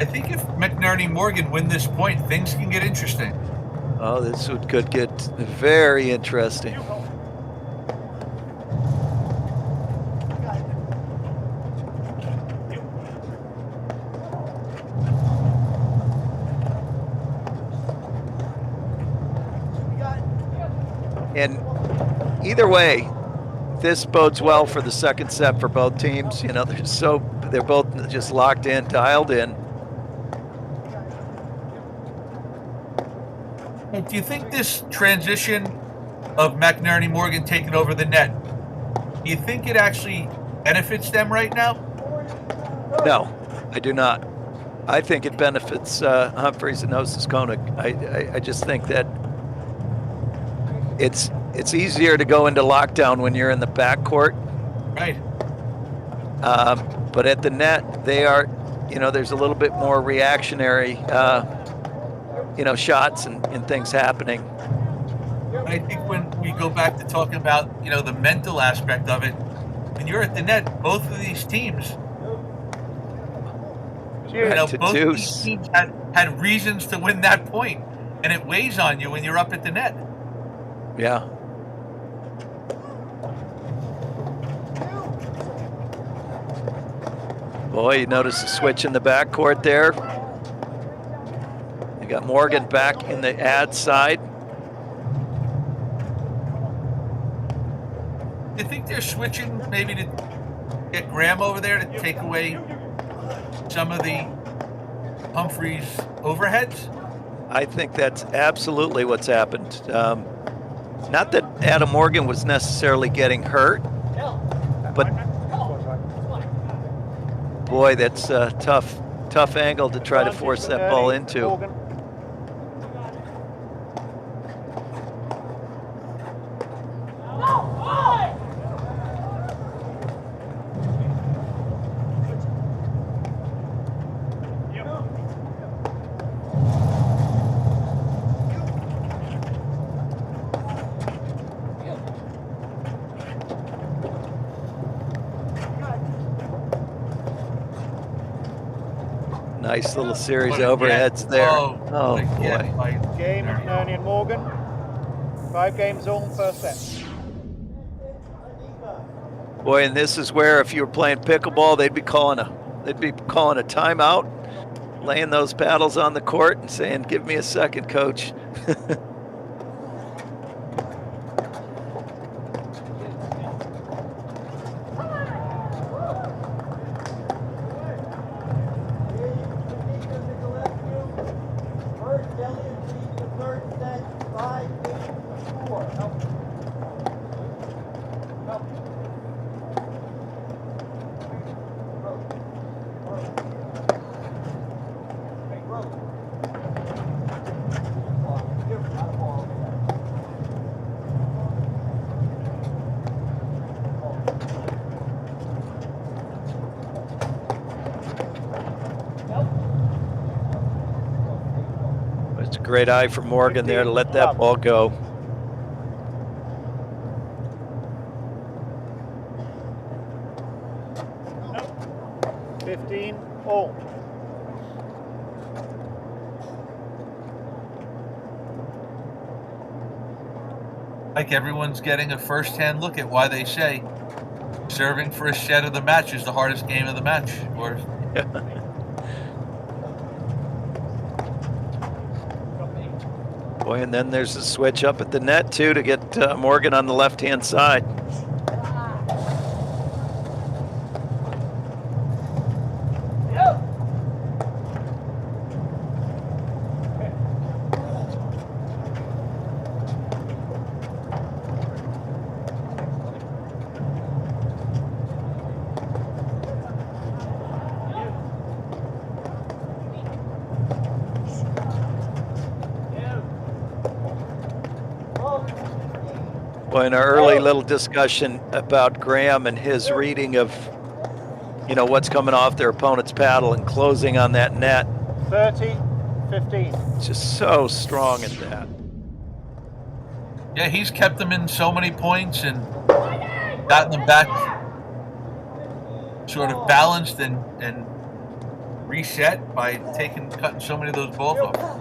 I think if McNerney and Morgan win this point, things can get interesting. Oh, this could get very interesting. And either way, this bodes well for the 2nd set for both teams. They're both just locked in, dialed in. Do you think this transition of McNerney Morgan taking over the net, do you think it actually benefits them right now? No, I do not. I think it benefits Humphreys and Osses-Konig. I just think that it's easier to go into lockdown when you're in the backcourt. Right. But at the net, they are, there's a little bit more reactionary, shots and things happening. I think when we go back to talking about, the mental aspect of it, when you're at the net, both of these teams, both of these teams had reasons to win that point, and it weighs on you when you're up at the net. Yeah. Boy, you notice the switch in the backcourt there. You got Morgan back in the ad side. Do you think they're switching maybe to get Graham over there to take away some of the Humphreys overheads? I think that's absolutely what's happened. Not that Adam Morgan was necessarily getting hurt, but boy, that's a tough angle to try to force that ball into. Nice little series of overheads there. Oh boy. Game, McNerney and Morgan. 5 games on, 1st set. Boy, and this is where if you were playing pickleball, they'd be calling a timeout, laying those paddles on the court and saying, "Give me a second, coach." It's a great eye for Morgan there to let that ball go. No. 15 all. Like everyone's getting a first-hand look at why they say serving for a set of the match is the hardest game of the match. Or Boy, and then there's a switch up at the net too to get Morgan on the left-hand side. Well, in our early little discussion about Graham and his reading of, what's coming off their opponent's paddle and closing on that net. 30-15. Just so strong at that. yeah, he's kept them in so many points and gotten them back sort of balanced and reset by cutting so many of those balls off.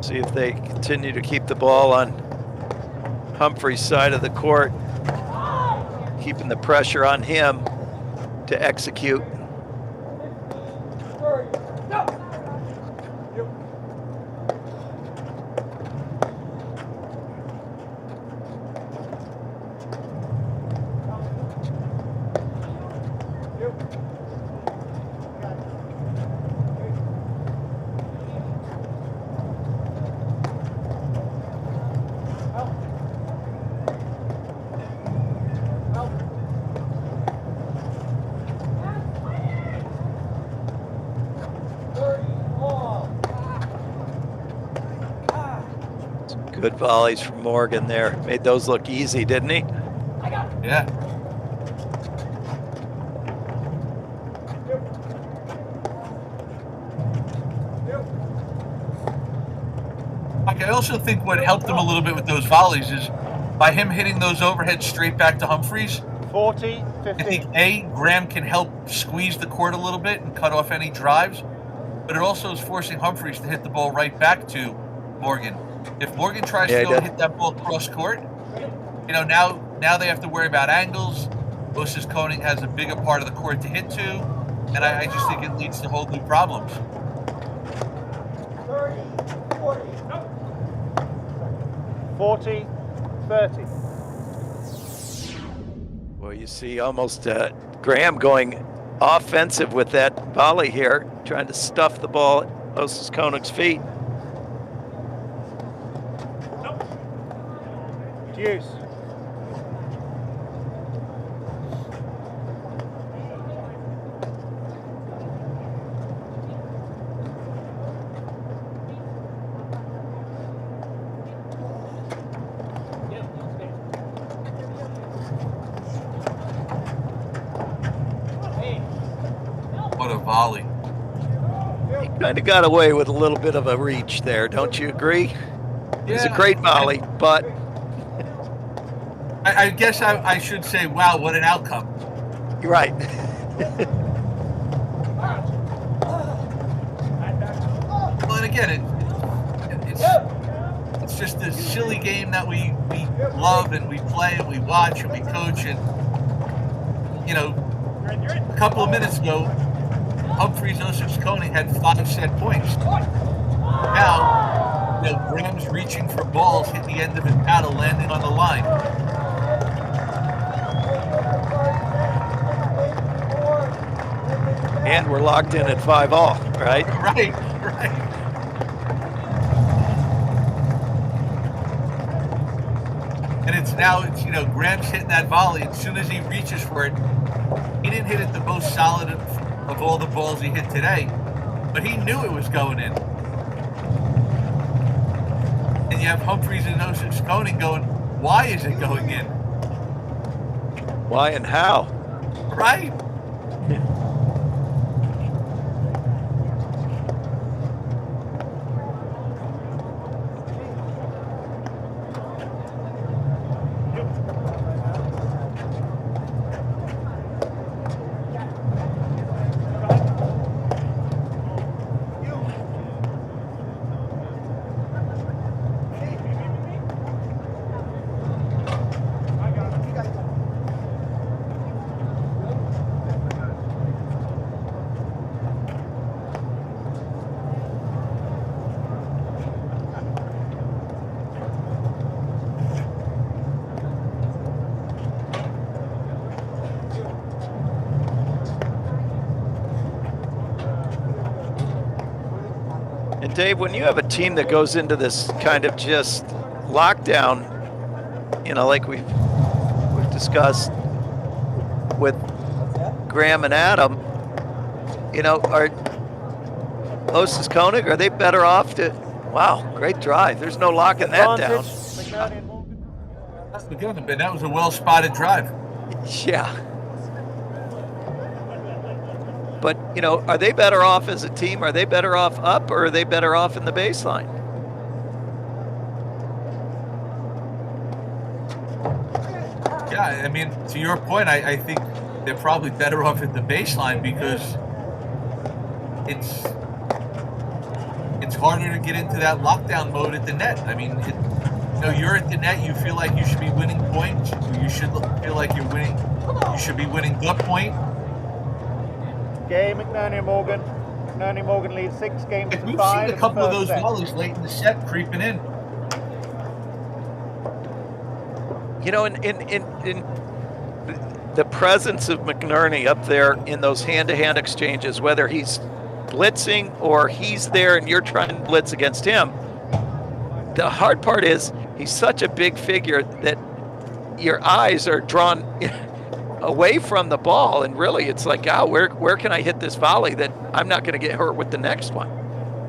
See if they continue to keep the ball on Humphreys' side of the court, keeping the pressure on him to execute. Good volleys from Morgan there. Made those look easy, didn't he? Yeah. I also think what helped him a little bit with those volleys is by him hitting those overheads straight back to Humphreys. 40-15. I think Graham can help squeeze the court a little bit and cut off any drives, but it also is forcing Humphreys to hit the ball right back to Morgan. If Morgan tries to go and hit that ball cross court, now they have to worry about angles. Osses-Konig has a bigger part of the court to hit to, and I just think it leads to whole new problems. 40-30. Well, you see almost Graham going offensive with that volley here, trying to stuff the ball at Osses-Konig's feet. Deuce. What a volley. He kind of got away with a little bit of a reach there, don't you agree? It was a great volley, but I guess I should say, wow, what an outcome. you're right. Well, and again, it's just a silly game that we love and we play and we watch and we coach. And you know, a couple of minutes ago, Humphreys Osses-Konig had 5 set points. Now, you know, Graham's reaching for balls, hit the end of his paddle, landing on the line. And we're locked in at 5-all, right? Right. And it's you know, Graham's hitting that volley. As soon as he reaches for it, he didn't hit it the most solid of all the balls he hit today, but he knew it was going in. And you have Humphreys and Osses-Konig going, why is it going in? Why and how? Right? And Dave, when you have a team that goes into this kind of just lockdown, you know, like we've discussed with Graham and Adam, you know, are Osses-Konig, are they better off to? Wow, great drive. There's no locking that down. McNerney and Morgan. Again, but that was a well-spotted drive. Yeah. But, you know, are they better off as a team? Are they better off up, or are they better off in the baseline? Yeah, I mean, to your point, I think they're probably better off at the baseline because it's harder to get into that lockdown mode at the net. I mean, you know, you're at the net, you feel like you should be winning points. You should feel like you're winning. You should be winning the point. Game, McNerney and Morgan. McNerney and Morgan lead 6 games Like, to we've 5. seen a couple of those set. volleys late in the set creeping in. You know, in the presence of McNerney up there in those hand-to-hand exchanges, whether he's blitzing or he's there and you're trying to blitz against him, the hard part is he's such a big figure that your eyes are drawn away from the ball, and really it's like, oh, where can I hit this volley that I'm not going to get hurt with the next one?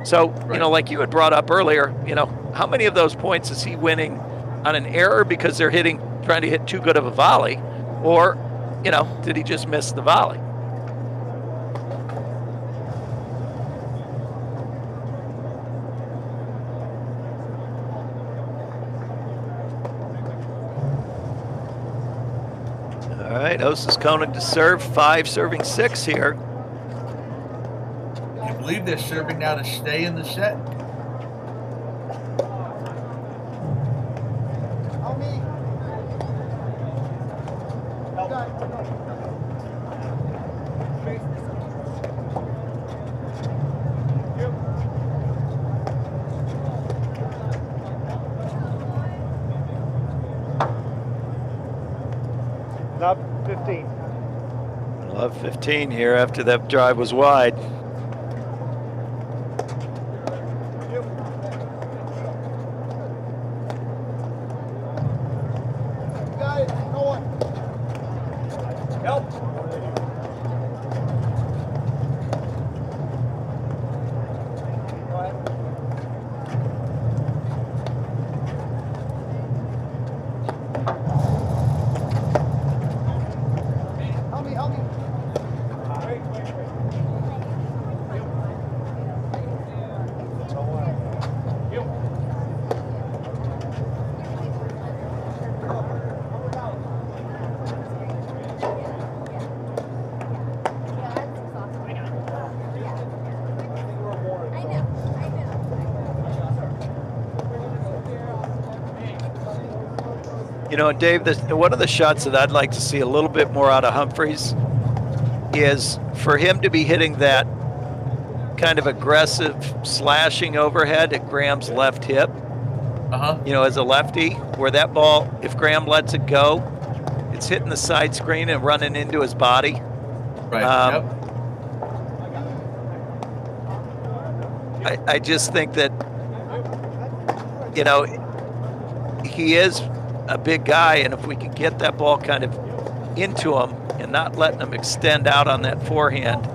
So, Right. you know, like you had brought up earlier, you know, how many of those points is he winning on an error because they're trying to hit too good of a volley, or, you know, did he just miss the volley? All right, Osses-Konig to serve, 5 serving 6 here. I believe they're serving now to stay in the set. Love 15. Love 15 here after that drive was wide. You know, Dave, one of the shots that I'd like to see a little bit more out of Humphreys is for him to be hitting that kind of aggressive slashing overhead at Graham's left hip. You know, as a lefty, where that ball, if Graham lets it go, it's hitting the side screen and running into his body. Right. I just think that, you know, he is a big guy, and if we could get that ball kind of into him and not letting him extend out on that forehand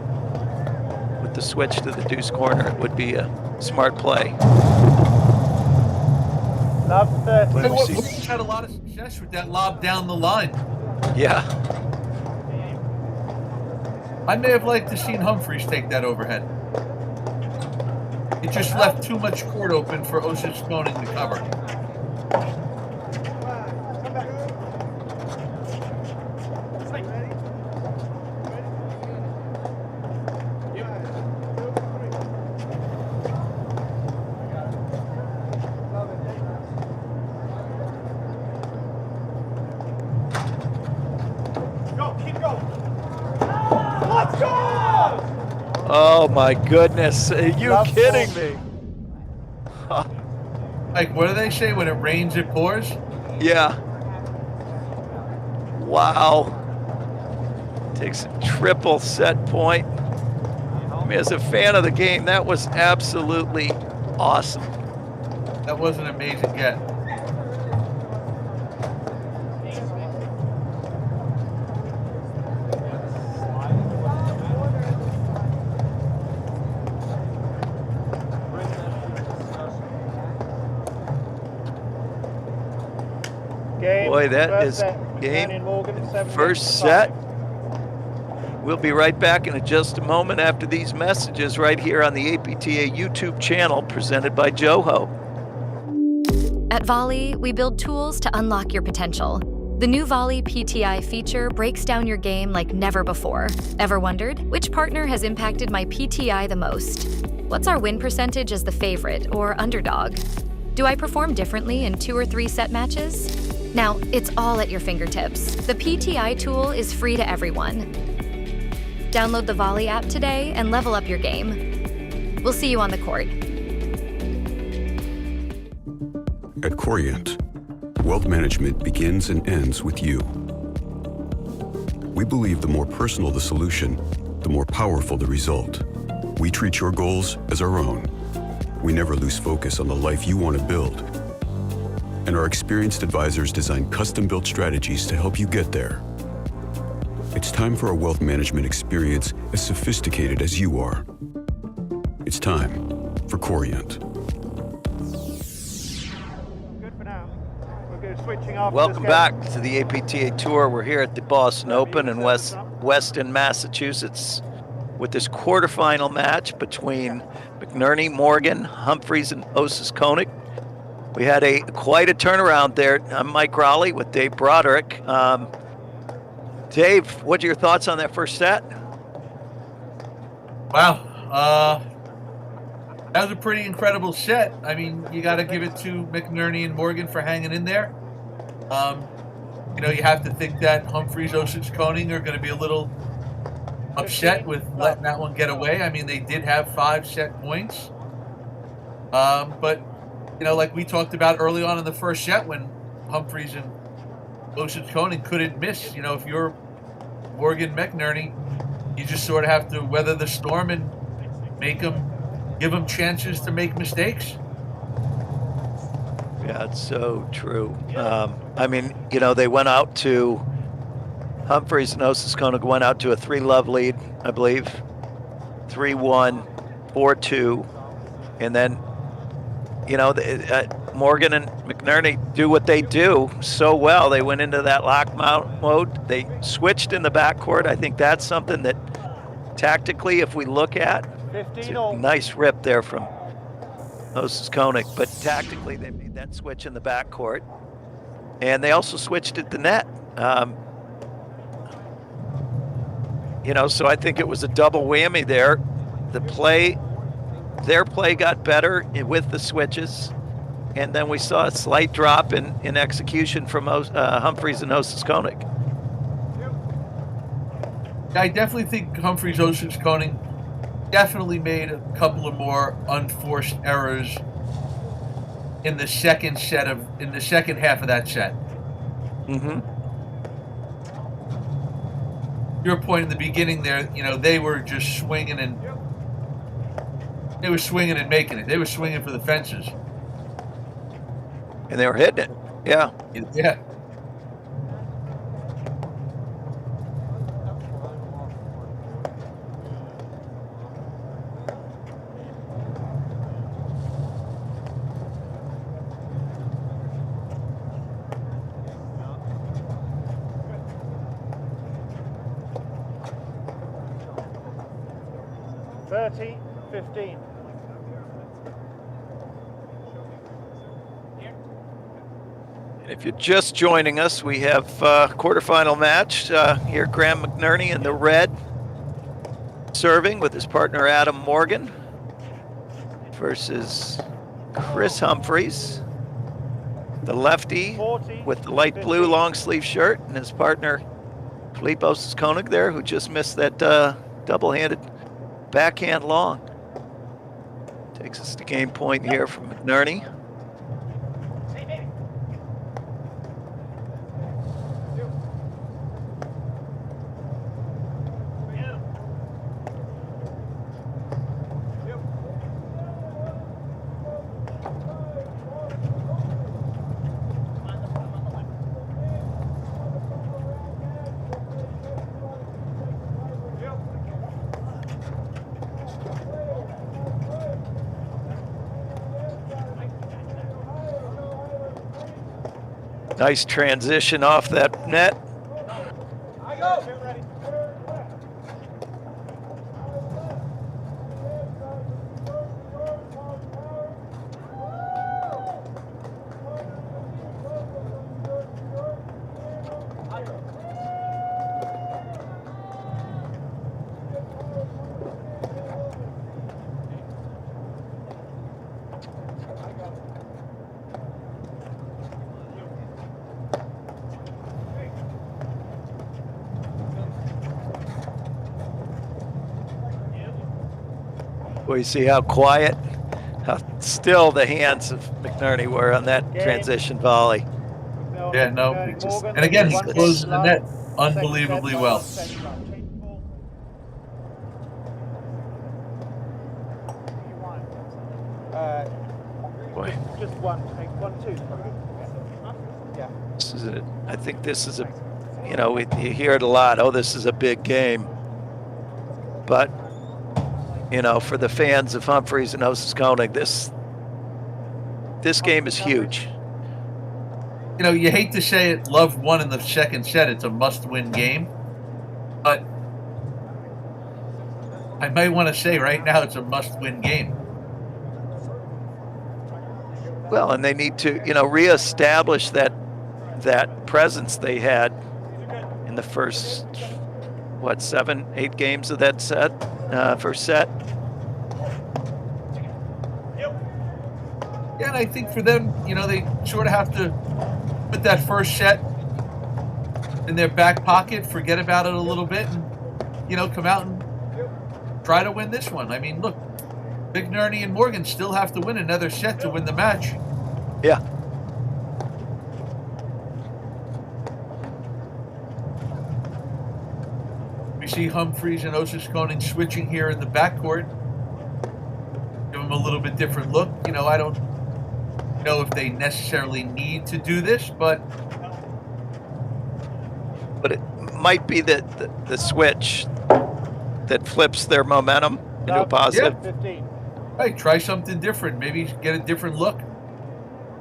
with the switch to the deuce corner, it would be a smart play. Love 30. We had a lot of success with that lob down the line. Yeah. I may have liked to seen Humphreys take that overhead. It just left too much court open for Osses-Konig to cover. Oh my goodness, are you Love kidding ball. me? Like, what do they say? When it rains, it pours? Yeah. Wow. Takes a triple set point. I mean, as a fan of the game, that was absolutely awesome. That was an amazing get. Game. Boy, that First is set. game. McNerney and Morgan, 7 First games to set. 5. We'll be right back in just a moment after these messages right here on the APTA YouTube channel presented by Joho. At Volley, we build tools to unlock your potential. The new Volley PTI feature breaks down your game like never before. Ever wondered, which partner has impacted my PTI the most? What's our win percentage as the favorite or underdog? Do I perform differently in 2 or 3 set matches? Now, it's all at your fingertips. The PTI tool is free to everyone. Download the Volley app today and level up your game. We'll see you on the court. At Corient, wealth management begins and ends with you. We believe the more personal the solution, the more powerful the result. We treat your goals as our own. We never lose focus on the life you want to build. And our experienced advisors design custom-built strategies to help you get there. It's time for a wealth management experience as sophisticated as you are. It's time for Corient. Good for now. We're going switching off. Welcome back to the APTA Tour. We're here at the Boston Open in Weston, Massachusetts, with this quarterfinal match between McNerney, Morgan, Humphreys, and Osses-Konig. We had quite a turnaround there. I'm Mike Raleigh with Dave Broderick. Dave, what are your thoughts on that first set? Wow. That was a pretty incredible set. I mean, you got to give it to McNerney and Morgan for hanging in there. You know, you have to think that Humphreys, Osses-Konig are going to be a little upset with letting that one get away. I mean, they did have 5 set points. But, you know, like we talked about early on in the first set when Humphreys and Osses-Konig couldn't miss. You know, if you're Morgan McNerney, you just sort of have to weather the storm and give them chances to make mistakes. Yeah, it's so true. I mean, you know, they went out to Humphreys and Osses-Konig went out to a 3-love lead, I believe, 3-1, 4-2, and then, you know, Morgan and McNerney do what they do so well. They went into that lock mode. They switched in the backcourt. I think that's something that tactically, if we look at, it's a nice rip there from Osses-Konig, but tactically they made that switch in the backcourt. And they also switched at the net. You know, so I think it was a double whammy there. Their play got better with the switches, and then we saw a slight drop in execution from Humphreys and Osses-Konig. I definitely think Humphreys, Osses-Konig definitely made a couple of more unforced errors in the second half of that set. Mm-hmm. Your point in the beginning there, they were just swinging and making it. They were swinging for the fences. And they were hitting it. Yeah. Yeah. Thirty, 15. If you're just joining us, we have quarterfinal match. Here, Graham McNerney in the red, serving with his partner Adam Morgan versus Chris Humphreys, the lefty 40, with the light blue 15. long sleeve shirt, and his partner Philippe Osses-Konig there, who just missed that double-handed backhand long. Takes us to game point here from McNerney. Nice transition off that net. Well, you see how quiet, how still the hands of McNerney were on that transition volley. Yeah, no. And again, he closed the net unbelievably well. Boy, Just one, two. Yeah. this is it. I think this is you hear it a lot. Oh, this is a big game. But, for the fans of Humphreys and Osses-Konig, this game is huge. You hate to say it, Love won in the second set. It's a must-win game. But I might want to say right now it's a must-win game. Well, and they need to, reestablish that presence they had in the first, 7, 8 games of that set, first set. Yeah, and I think for them, they sort of have to put that first set in their back pocket, forget about it a little bit, and, come out and try to win this one. I mean, look, McNerney and Morgan still have to win another set to win the match. Yeah. We see Humphreys and Osses-Konig switching here in the backcourt. Give them a little bit different look. I don't know if they necessarily need to do this, but it might be the switch that flips their momentum into a positive. Yeah. 15. Right, try something different. Maybe get a different look.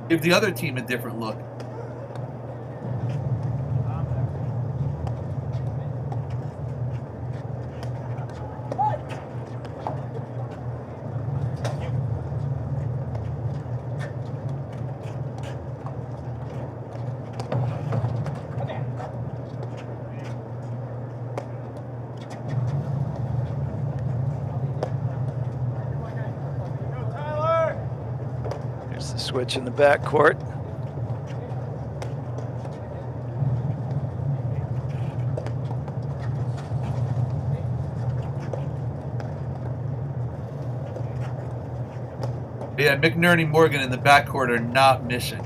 Give the other team a different look. Switch in the backcourt. Yeah, McNerney Morgan in the backcourt are not missing.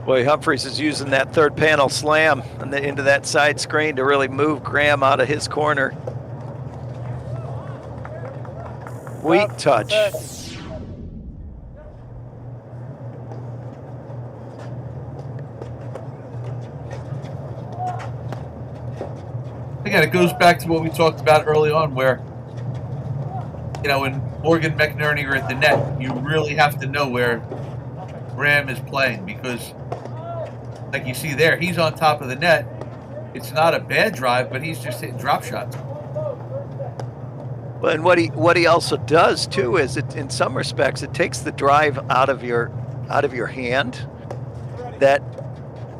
Boy, Humphreys is using that third panel slam into that side screen to really move Graham out of his corner. Weak touch. 30. Again, it goes back to what we talked about early on where, you know, when Morgan McNerney are at the net, you really have to know where Graham is playing because, like you see there, he's on top of the net. It's not a bad drive, but he's just hitting drop shots. But and what he also does too is it, in some respects, it takes the drive out of your hand. That,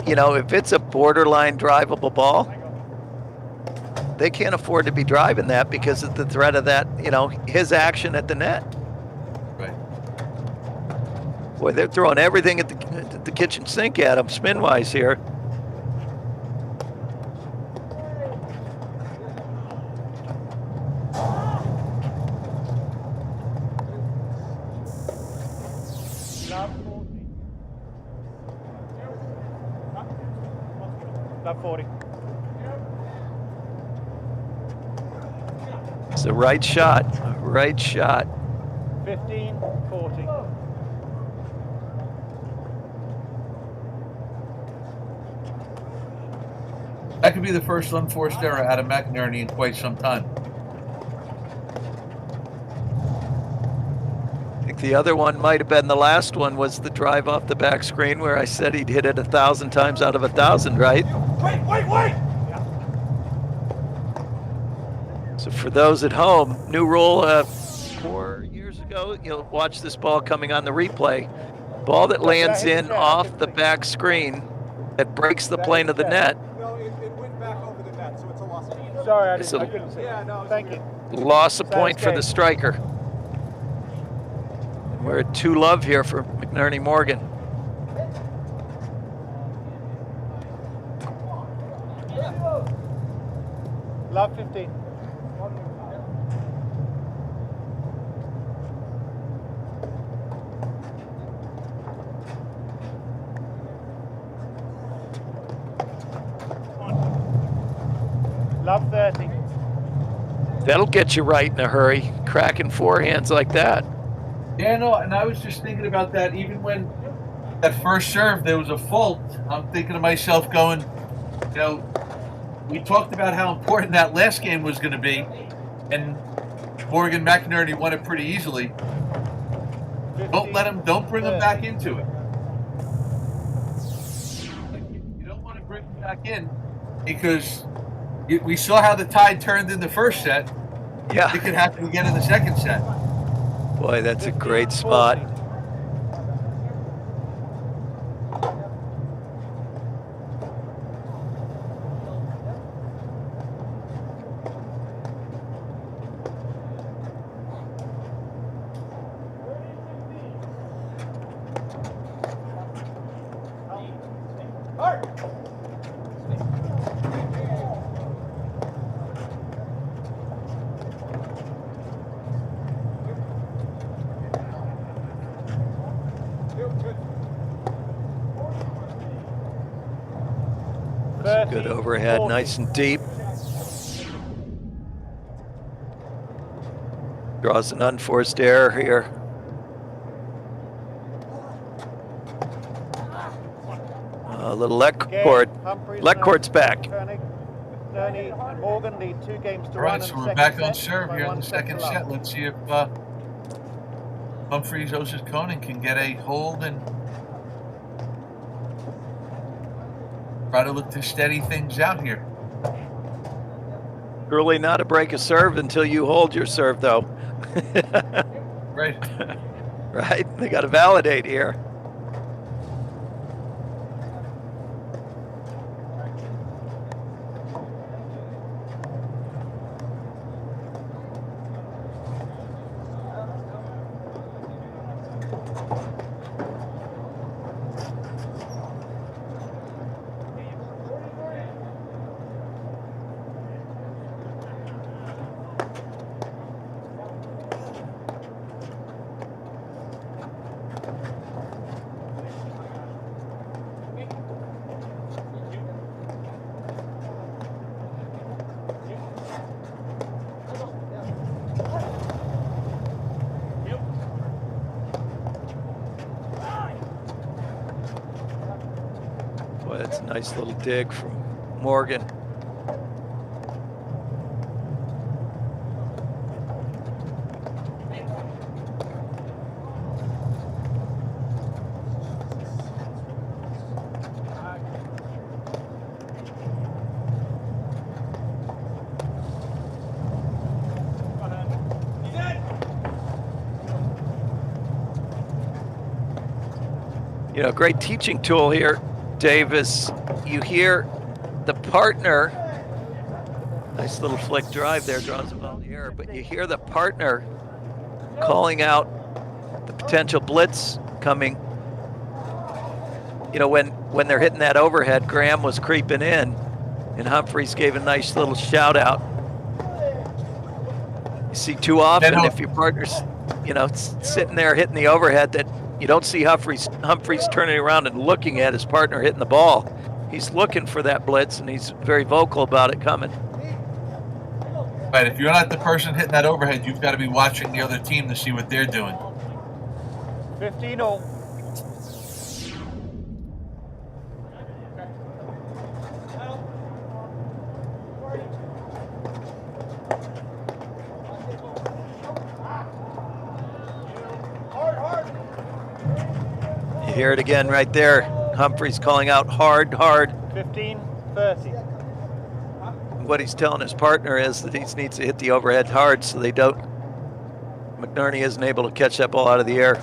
you know, if it's a borderline drivable ball, they can't afford to be driving that because of the threat of that, you know, his action at the net. Right. Boy, they're throwing everything at the kitchen sink at him, spin-wise here. Love 40. It's the right shot, right shot. 15, 40. That could be the first unforced error out of McNerney in quite some time. I think the other one might have been the last one, was the drive off the back screen where I said he'd hit it 1,000 times out of 1,000, right? Wait! So for those at home, new rule 4 years ago, you'll watch this ball coming on the replay. Ball that lands in off the back screen that breaks the plane of the net. No, it went back over the net, so it's a loss. Sorry, I It's couldn't see. Yeah, no. Thank you. Loss of point for the striker. We're at 2-love here for McNerney Morgan. Love 15. Love 30. That'll get you right in a hurry, cracking forehands like that. Yeah, no, and I was just thinking about that even when that first serve there was a fault. I'm thinking to myself going, you know, we talked about how important that last game was going to be, and Morgan McNerney won it pretty easily. 15, Don't bring him back into it. You don't want to bring him back in because we saw how the tide turned in the first set. Yeah. It could happen again in the second set. Boy, that's a great spot. 40. That's a good overhead, 40. nice and deep. Draws an unforced error here. A little Again, Leckcord. Humphreys and Leckord's back. Osses-Konig. McNerney and Morgan lead 2 games to All 1 right, in so the we're second back on set serve by here in 1 the second to love. set. Let's see if Humphreys, Osses-Konig can get a hold and try to look to steady things out here. Really not a break of serve until you hold your serve, though. Right. Right? They got to validate here. Boy, that's a nice little dig from Morgan. You know, great teaching tool here, Dave, is you hear the partner, nice little flick drive there, draws the ball in the air, but you hear the partner calling out the potential blitz coming. You know, when they're hitting that overhead, Graham was creeping in, and Humphreys gave a nice little shout out. You see too often if your partner's, you know, sitting there hitting the overhead, that you don't see Humphreys turning around and looking at his partner hitting the ball. He's looking for that blitz, and he's very vocal about it coming. Right, if you're not the person hitting that overhead, you've got to be watching the other team to see what they're doing. 15 all. You hear it again right there. Humphreys calling out hard, hard. 15-30. What he's telling his partner is that he needs to hit the overhead hard so they don't. McNerney isn't able to catch that ball out of the air.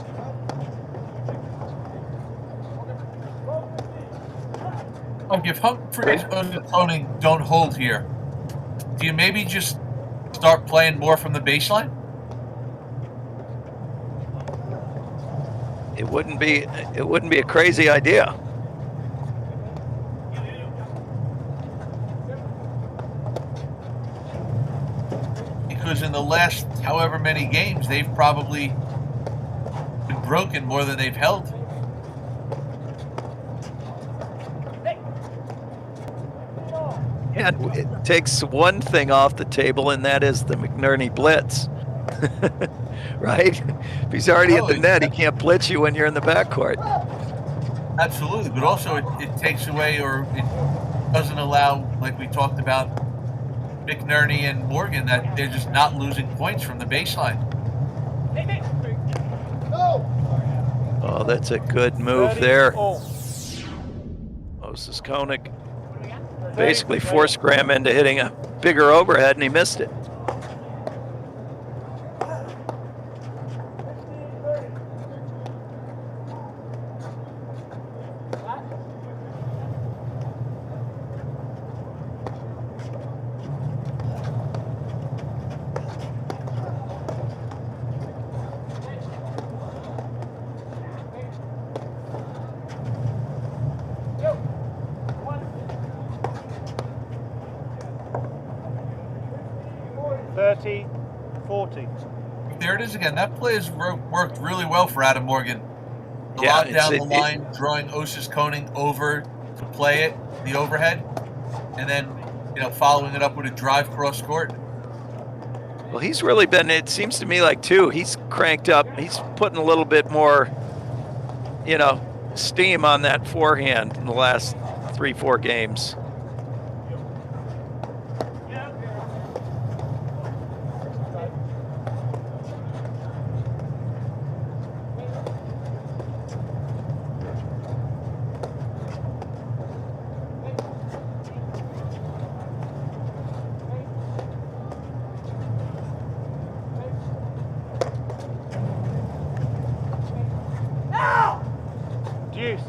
If Humphreys and Konig don't hold here, do you maybe just start playing more from the baseline? It wouldn't be a crazy idea. Because in the last however many games, they've probably been broken more than they've held. And it takes one thing off the table, and that is the McNerney blitz. Right? If he's already at the net, he can't blitz you when you're in the backcourt. Absolutely, but also it takes away, or it doesn't allow, like we talked about, McNerney and Morgan, that they're just not losing points from the baseline. Oh, that's a good move there. 30-all. Osses-Konig basically forced Graham into hitting a bigger overhead, and he missed it. There it is again. That play has worked really well for Adam Morgan. A Yeah, lot down the line, drawing Osses-Konig over to play it, the overhead, and then, you know, following it up with a drive cross court. Well, he's really been, it seems to me like, too, he's cranked up. He's putting a little bit more, you know, steam on that forehand in the last 3-4 games. Deuce.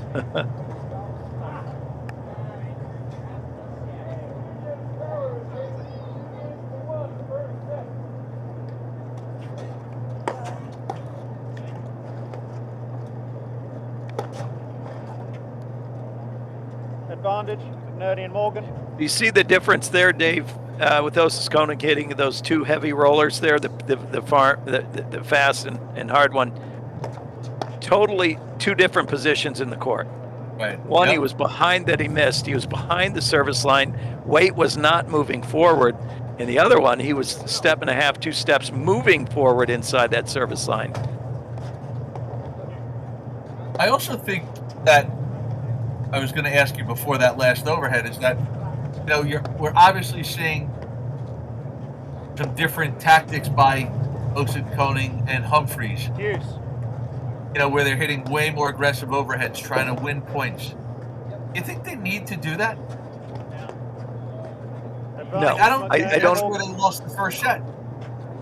Advantage, McNerney and Morgan. You see the difference there, Dave, with Osses-Konig hitting those two heavy rollers there, the fast and hard one. Totally two different positions in the court. Right. One, Yep. he was behind that he missed. He was behind the service line. Weight was not moving forward. And the other one, he was a step and a half, 2 steps moving forward inside that service line. I also think that I was going to ask you before that last overhead is that, you know, we're obviously seeing some different tactics by Osses-Konig and Humphreys, Deuce. you know, where they're hitting way more aggressive overheads, trying to win points. You think they need to do that? Advantage, No, I don't. I McNerney and don't- That's where Morgan. they lost the first set.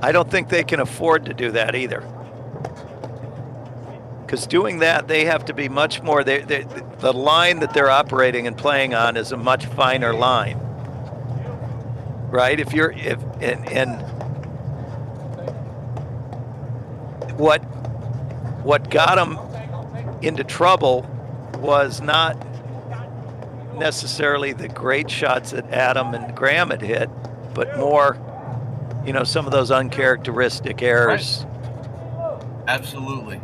I don't think they can afford to do that either. Because doing that, they have to be much more. The line that they're operating and playing on is a much finer line, right? What got them into trouble was not necessarily the great shots that Adam and Graham had hit, but more, you know, some of those uncharacteristic errors. Absolutely.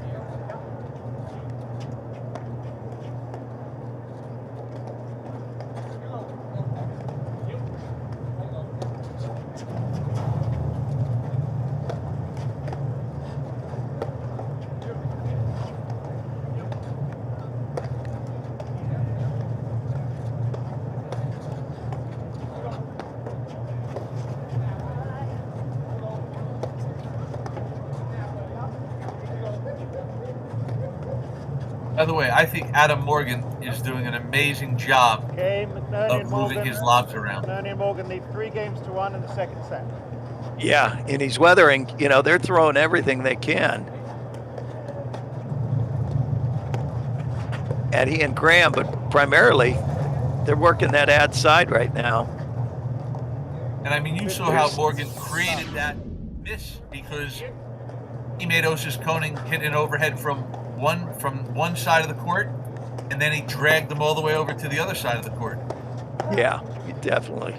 By the way, I think Adam Morgan is doing an amazing job Game, McNerney of and moving Morgan. his lobs around. McNerney and Morgan lead 3 games to 1 in the second set. Yeah, and he's weathering, you know, they're throwing everything they can. And he and Graham, but primarily, they're working that ad side right now. And I mean, you saw how Morgan created that miss because he made Osses-Konig hit an overhead from one side of the court, and then he dragged them all the way over to the other side of the court. Yeah, definitely.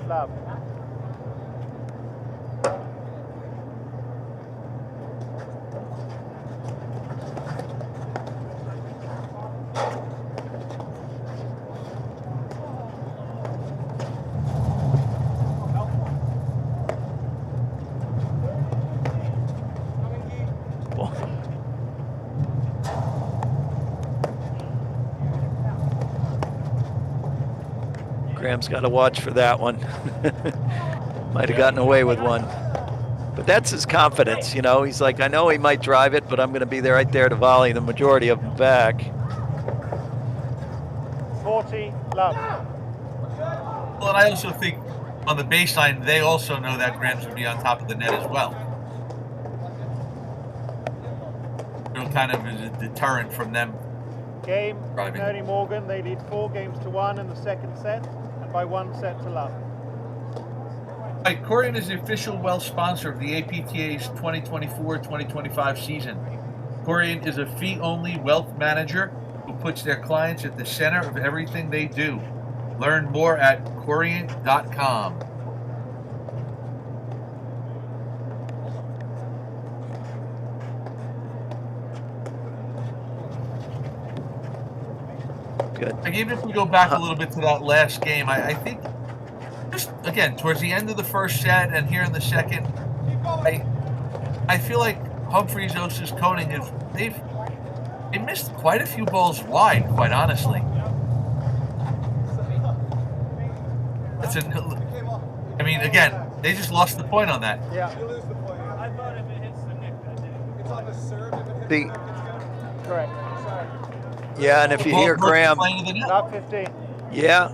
Love. Graham's got to watch for that one. Might have gotten away with one. But that's his confidence, you know. He's like, I know he might drive it, but I'm going to be there right there to volley the majority of them back. 40, love. Well, and I also think on the baseline, they also know that Graham's going to be on top of the net as well. So it kind of is a deterrent from them. Game, Driving. McNerney Morgan, they lead 4 games to 1 in the second set, and by 1 set to love. Right, Corian is the official wealth sponsor of the APTA's 2024-2025 season. Corian is a fee-only wealth manager who puts their clients at the center of everything they do. Learn more at Corian.com. good. Like, even if we go back a little bit to that last game, I think just again towards the end of the first set and here in the second, I feel like Humphreys, Osses-Konig they missed quite a few balls wide, quite honestly. I mean, again, they just lost the point on that. Yeah. You lose the point. I thought if it hits the nick, it's on the serve. If it hits The- the nick, it's good. Correct. Sorry. Yeah, and if you hear Graham, Lap 15. yeah,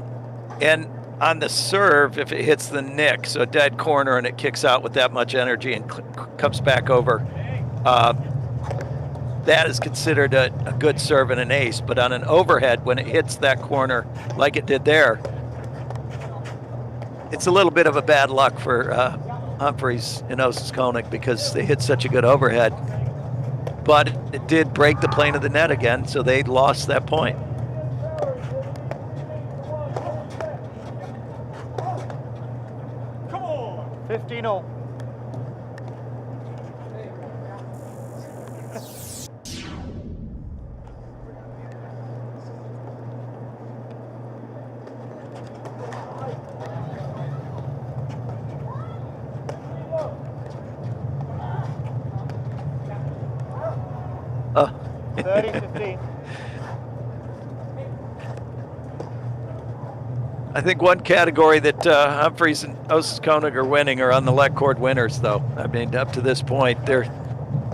and on the serve, if it hits the nick, so a dead corner and it kicks out with that much energy and comes back over, that is considered a good serve and an ace. But on an overhead, when it hits that corner like it did there, it's a little bit of a bad luck for Humphreys and Osses-Konig because they hit such a good overhead. But it did break the plane of the net again, so they lost that point. Come on. 15-all. Oh. 30-15. I think one category that Humphreys and Osses-Konig are winning are on the let cord winners, though. I mean, up to this point, they're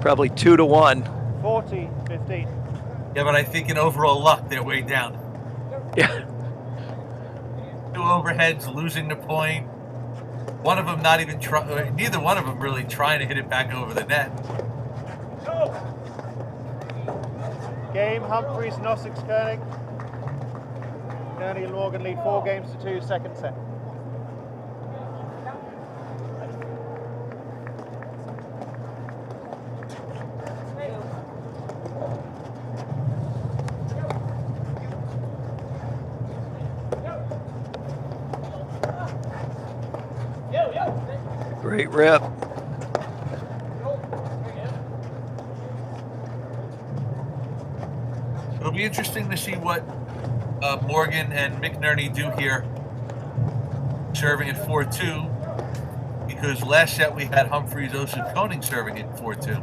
probably 2-1. 40-15. Yeah, but I think in overall luck, they're way down. Yeah. 2 overheads, losing the point. One of them not even trying. Neither one of them really trying to hit it back over the net. Game, Humphreys and Osses-Konig. McNerney and Morgan lead 4-2, second set. Great rip. It'll be interesting to see what Morgan and McNerney do here, serving at 4-2, because last set we had Humphreys, Osses-Konig serving at 4-2.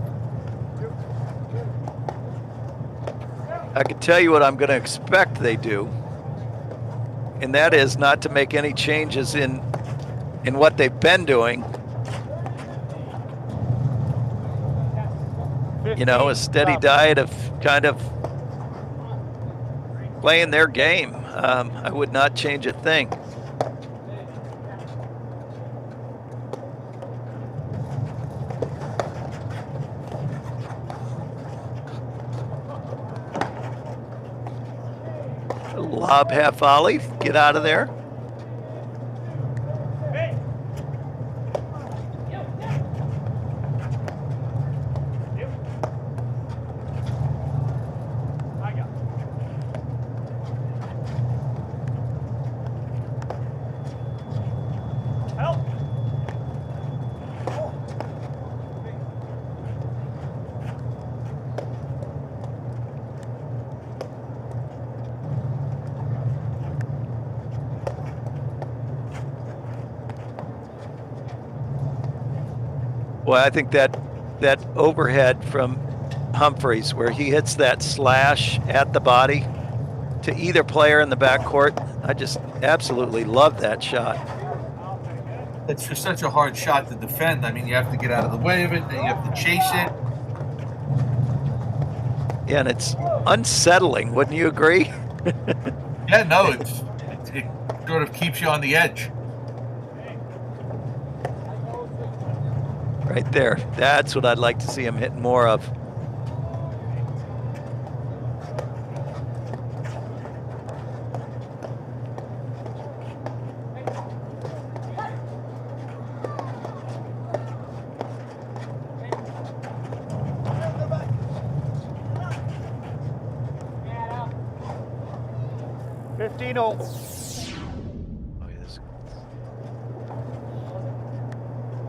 I can tell you what I'm going to expect they do, and that is not to make any changes in what they've been doing. You know, a steady diet of kind of playing their game. I would not change a thing. Lob half volley, get out of there. Well, I think that overhead from Humphreys, where he hits that slash at the body to either player in the backcourt, I just absolutely love that shot. It's just such a hard shot to defend. I mean, you have to get out of the way of it, then you have to chase it. Yeah, and it's unsettling, wouldn't you agree? Yeah, no, it sort of keeps you on the edge. Right there. That's what I'd like to see him hit more of.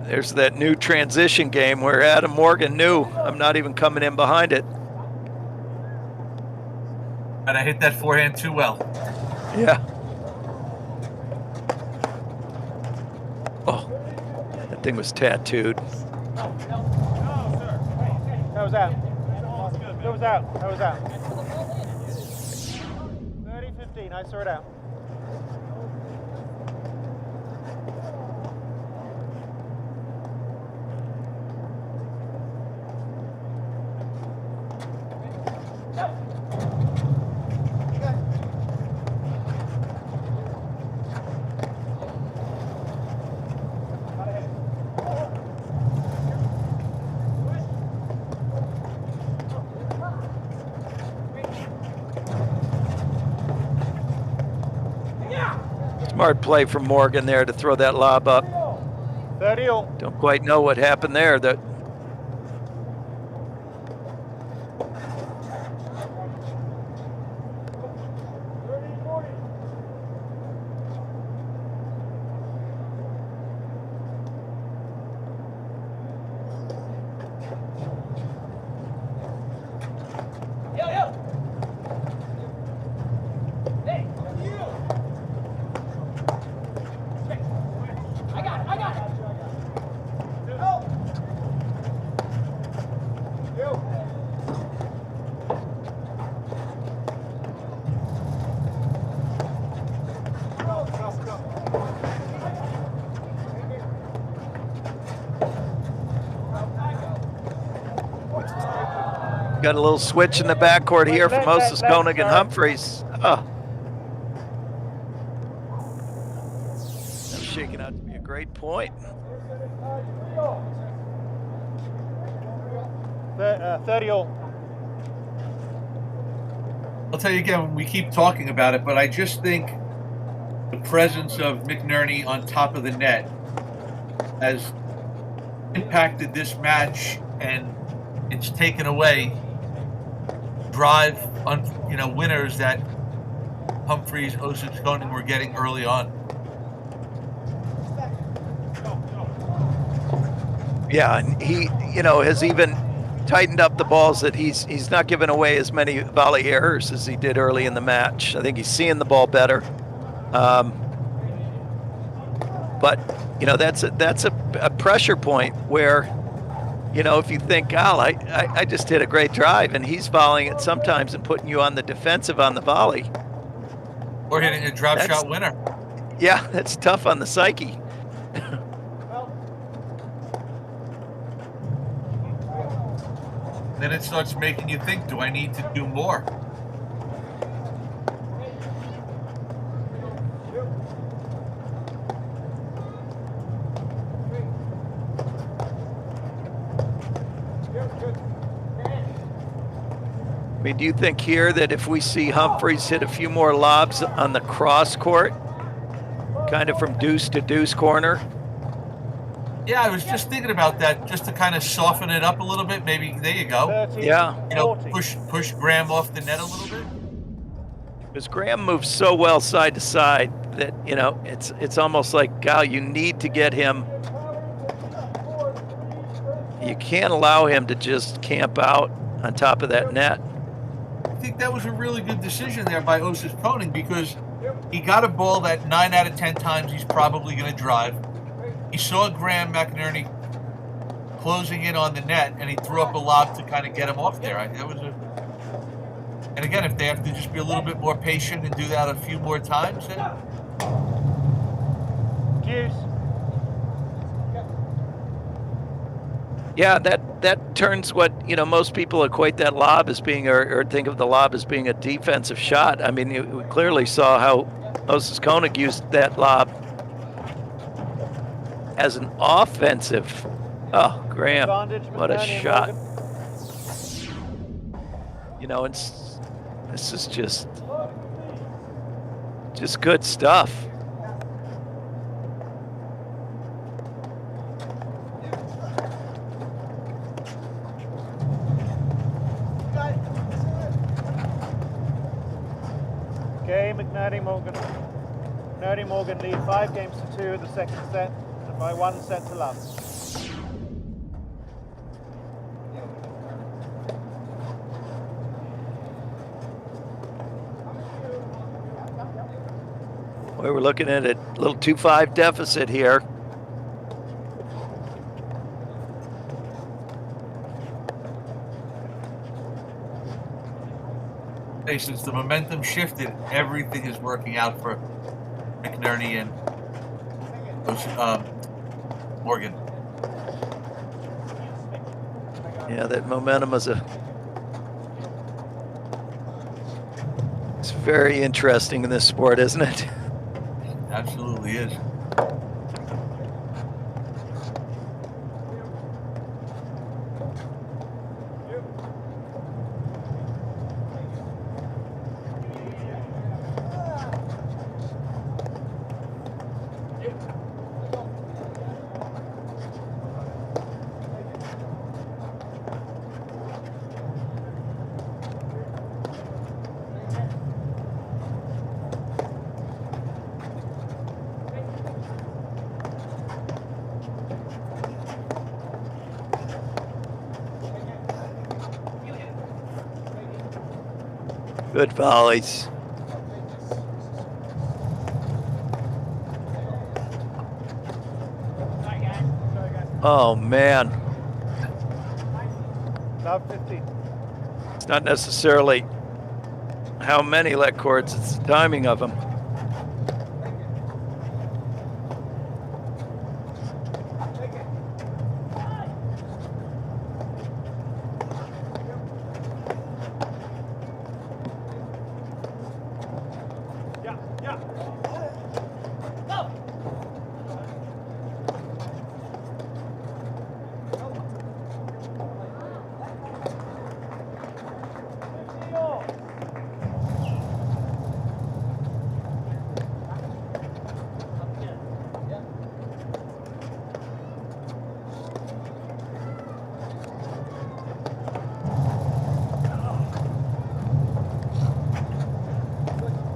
There's that new transition game where Adam Morgan knew I'm not even coming in behind it. But I hit that forehand too well. Yeah. Oh, that thing was tattooed. That was out. That was out. That was out. 30-15. I saw it out. Smart play from Morgan there to throw that lob up. 30-all. Don't quite know what happened there. That got a little switch in the backcourt here from Osses-Konig and Humphreys. Oh. That's shaking out to be a great point. 30-all. I'll tell you again, we keep talking about it, but I just think the presence of McNerney on top of the net has impacted this match, and it's taken away drive on winners that Humphreys, Osses-Konig were getting early on. Yeah, and he, has even tightened up the balls that he's not giving away as many volley errors as he did early in the match. I think he's seeing the ball better. But that's a pressure point where, if you think, I just hit a great drive, and he's volleying it sometimes and putting you on the defensive on the volley. Or hitting a drop shot winner. Yeah, that's tough on the psyche. Then it starts making you think, do I need to do more? I mean, do you think here that if we see Humphreys hit a few more lobs on the cross court, kind of from deuce to deuce corner? Yeah, I was just thinking about that, just to kind of soften it up a little bit. Maybe there you go. 30, Yeah. 40. Push Graham off the net a little bit. Because Graham moves so well side to side that it's almost like, Gal, you need to get him. You can't allow him to just camp out on top of that net. I think that was a really good decision there by Osses-Konig, because he got a ball that 9 out of 10 times he's probably going to drive. He saw Graham McNerney closing in on the net, and he threw up a lob to kind of get him off there. And again, if they have to just be a little bit more patient and do that a few more times, then Deuce. Yeah, that turns what most people equate that lob as being, or think of the lob as being a defensive shot. I mean, we clearly saw how Osses-Konig used that lob as an offensive. Oh, Graham, what a shot! This is just good stuff. Okay, McNerney Morgan. McNerney Morgan lead 5 games to 2 in the second set, and by 1 set to love. Boy, we're looking at a little 2-5 deficit here. Hey, since the momentum shifted, everything is working out for McNerney and Morgan. Yeah, that momentum is it's very interesting in this sport, isn't it? Absolutely is. Good volleys. Oh, man. Love 15. It's not necessarily how many let cords, it's the timing of them.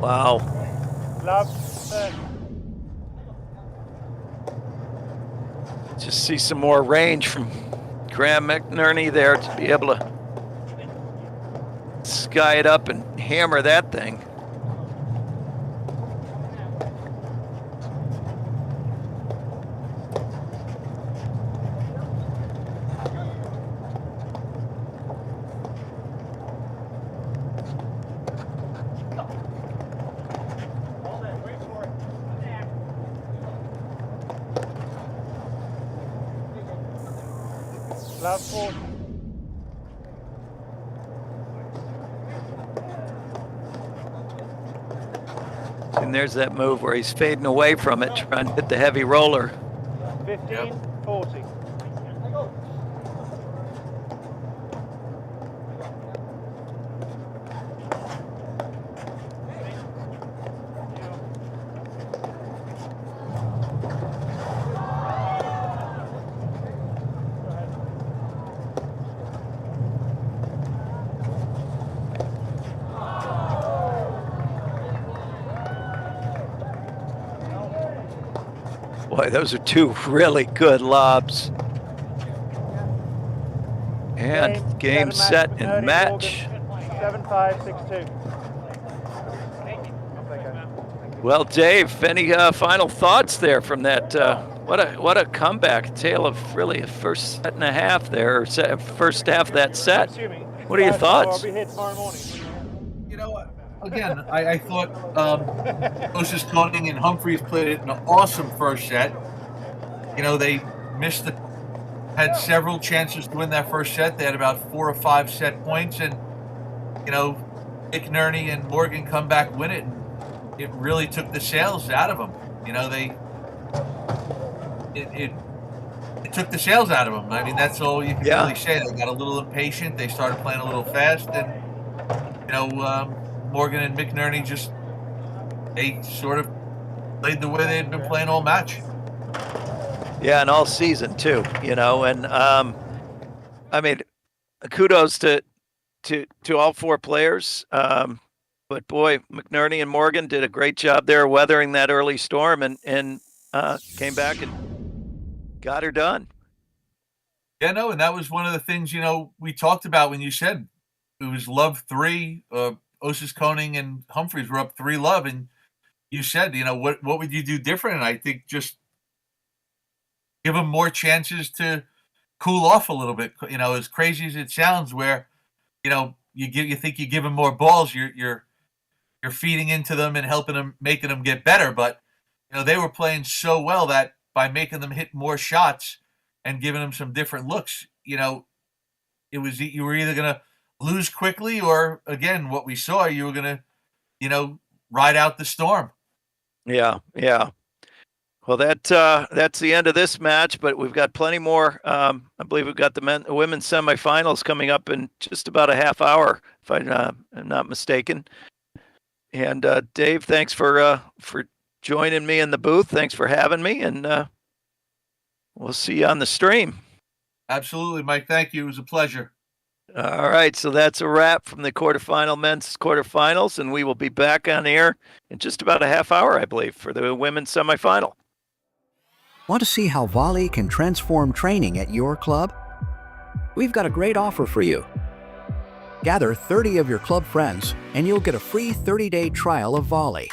Wow. Love 30. Just see some more range from Graham McNerney there to be able to sky it up and hammer that thing. Love 40. And there's that move where he's fading away from it, trying to hit the heavy roller. 15, 40. Boy, those are two really good lobs. And game, set, and match. 7-5, 6-2. Well, Dave, any final thoughts there from that? What a comeback! Tale of really a first set and a half there, or first half of that set. What are your thoughts? I'll be here tomorrow morning. You know what? Again, I thought Osses-Konig and Humphreys played an awesome first set. You know, they had several chances to win that first set. They had about 4 or 5 set points, and you know, McNerney and Morgan come back, win it, and it really took the sails out of them. You know, it took the sails out of them. I mean, that's all you can really say. They got a little impatient. They started playing a little fast, and you know, Morgan and McNerney they sort of played the way they had been playing all match. Yeah, and all season too, you know, and I mean, kudos to all 4 players. But boy, McNerney and Morgan did a great job there weathering that early storm and came back and got her done. Yeah, no, and that was one of the things, you know, we talked about when you said it was love 3, Osses-Konig and Humphreys were up 3-love, and you said, what would you do different? And I think just give them more chances to cool off a little bit. As crazy as it sounds, where you think you give them more balls, you're feeding into them and helping them, making them get better. But they were playing so well that by making them hit more shots and giving them some different looks, you were either going to lose quickly, or again, what we saw, you were going to, ride out the storm. Yeah. Well, that's the end of this match, but we've got plenty more. I believe we've got the women's semifinals coming up in just about a half hour, if I'm not mistaken. And Dave, thanks for joining me in the booth. Thanks for having me, and we'll see you on the stream. Absolutely, Mike. Thank you. It was a pleasure. All right, so that's a wrap from the men's quarterfinals, and we will be back on air in just about a half hour, I believe, for the women's semifinal. Want to see how Volley can transform training at your club? We've got a great offer for you. Gather 30 of your club friends, and you'll get a free 30-day trial of Volley.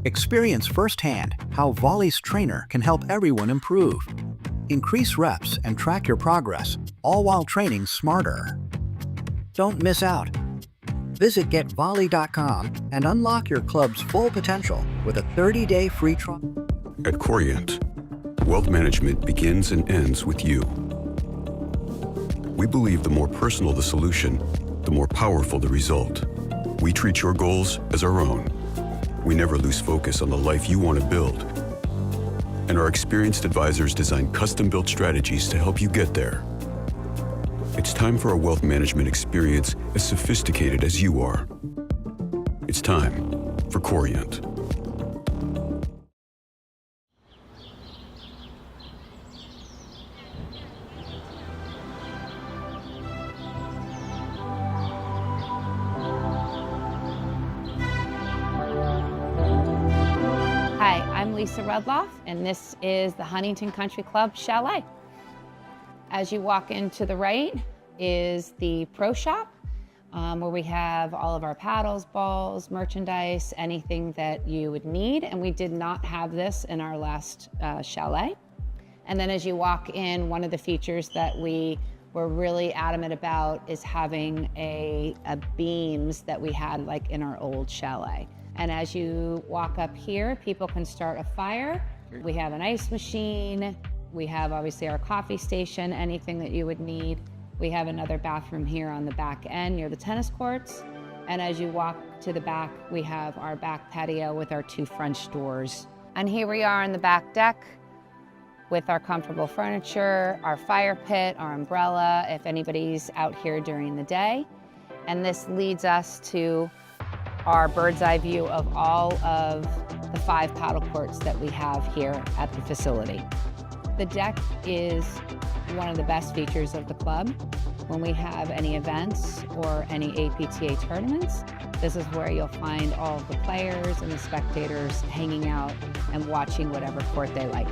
Experience firsthand how Volley's trainer can help everyone improve. Increase reps and track your progress, all while training smarter. Don't miss out. Visit getvolley.com and unlock your club's full potential with a 30-day free trial. At Corient, wealth management begins and ends with you. We believe the more personal the solution, the more powerful the result. We treat your goals as our own. We never lose focus on the life you want to build. And our experienced advisors design custom-built strategies to help you get there. It's time for a wealth management experience as sophisticated as you are. It's time for Corient. Hi, I'm Lisa Rudloff, and this is the Huntington Country Club Chalet. As you walk into the right is the pro shop, where we have all of our paddles, balls, merchandise, anything that you would need. And we did not have this in our last chalet. And then as you walk in, one of the features that we were really adamant about is having a beams that we had like in our old chalet. And as you walk up here, people can start a fire. We have an ice machine. We have obviously our coffee station, anything that you would need. We have another bathroom here on the back end near the tennis courts. And as you walk to the back, we have our back patio with our 2 French doors. And here we are on the back deck with our comfortable furniture, our fire pit, our umbrella, if anybody's out here during the day. And this leads us to our bird's eye view of all of the 5 paddle courts that we have here at the facility. The deck is one of the best features of the club. When we have any events or any APTA tournaments, this is where you'll find all of the players and the spectators hanging out and watching whatever court they like.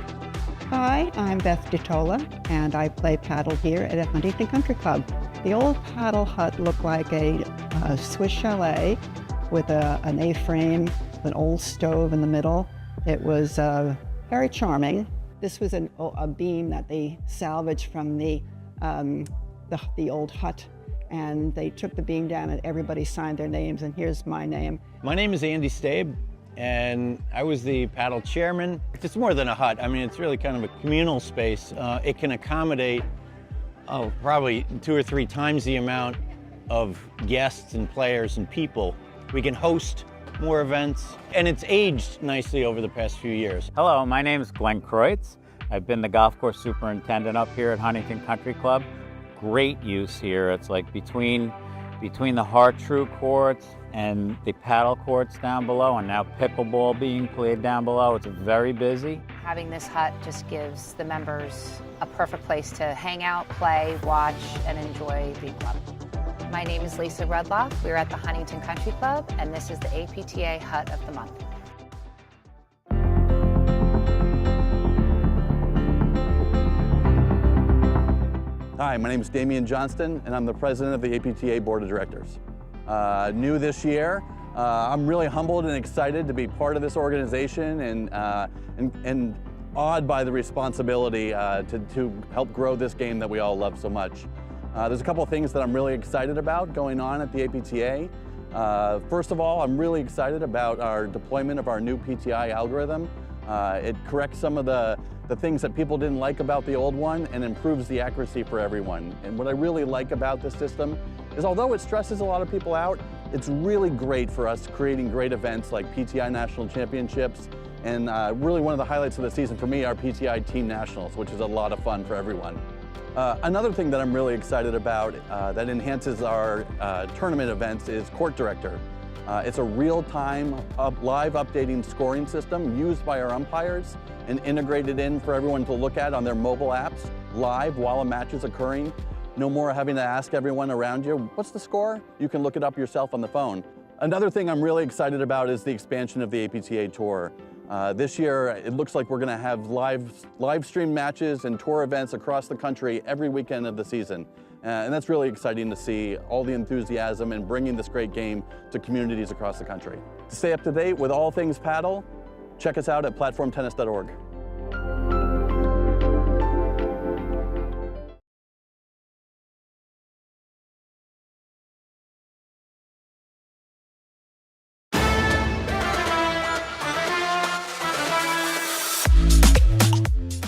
Hi, I'm Beth DeTola, and I play paddle here at the Huntington Country Club. The old paddle hut looked like a Swiss chalet with an A-frame, an old stove in the middle. It was very charming. This was a beam that they salvaged from the old hut, and they took the beam down and everybody signed their names, and here's my name. My name is Andy Stabe, and I was the paddle chairman. It's more than a hut. I mean, it's really kind of a communal space. It can accommodate probably 2 or 3 times the amount of guests and players and people. We can host more events, and it's aged nicely over the past few years. Hello, my name is Glenn Kreutz. I've been the golf course superintendent up here at Huntington Country Club. Great use here. It's like between the Hard-True courts and the paddle courts down below, and now pickleball being played down below. It's very busy. Having this hut just gives the members a perfect place to hang out, play, watch, and enjoy the club. My name is Lisa Rudloff. We're at the Huntington Country Club, and this is the APTA Hut of the Month. Hi, my name is Damian Johnston, and I'm the president of the APTA Board of Directors. New this year, I'm really humbled and excited to be part of this organization and awed by the responsibility to help grow this game that we all love so much. There's a couple of things that I'm really excited about going on at the APTA. First of all, I'm really excited about our deployment of our new PTI algorithm. It corrects some of the things that people didn't like about the old one and improves the accuracy for everyone. And what I really like about this system is, although it stresses a lot of people out, it's really great for us creating great events like PTI National Championships, and really one of the highlights of the season for me are PTI Team Nationals, which is a lot of fun for everyone. Another thing that I'm really excited about that enhances our tournament events is Court Director. It's a real-time, live updating scoring system used by our umpires and integrated in for everyone to look at on their mobile apps live while a match is occurring. No more having to ask everyone around you, what's the score? You can look it up yourself on the phone. Another thing I'm really excited about is the expansion of the APTA Tour. This year, it looks like we're going to have live stream matches and tour events across the country every weekend of the season. And that's really exciting to see all the enthusiasm in bringing this great game to communities across the country. To stay up to date with all things paddle, check us out at platformtennis.org.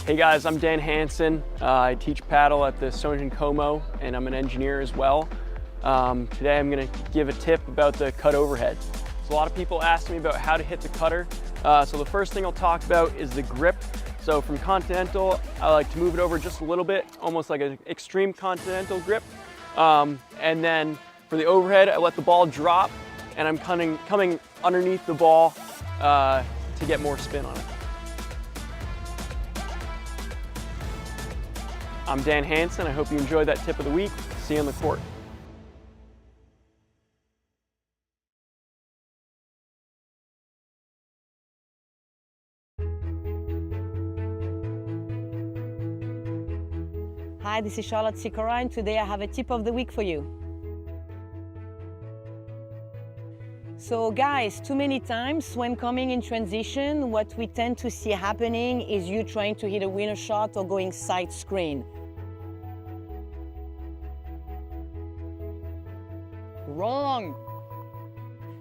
Hey guys, I'm Dan Hansen. I teach paddle at the Sonjin Como, and I'm an engineer as well. Today I'm going to give a tip about the cut overhead. So a lot of people ask me about how to hit the cutter. So the first thing I'll talk about is the grip. So from Continental, I like to move it over just a little bit, almost like an extreme Continental grip. And then for the overhead, I let the ball drop, and I'm coming underneath the ball to get more spin on it. I'm Dan Hansen. I hope you enjoyed that tip of the week. See you on the court. Hi, this is Charlotte Sikora, and today I have a tip of the week for you. So guys, too many times when coming in transition, what we tend to see happening is you trying to hit a winner shot or going side screen. Wrong.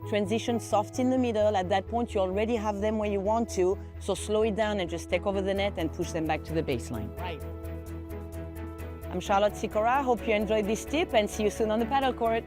Transition soft in the middle. At that point, you already have them where you want to, so slow it down and just take over the net and push them back to the baseline. Right. I'm Charlotte Sikora. Hope you enjoyed this tip and see you soon on the paddle court.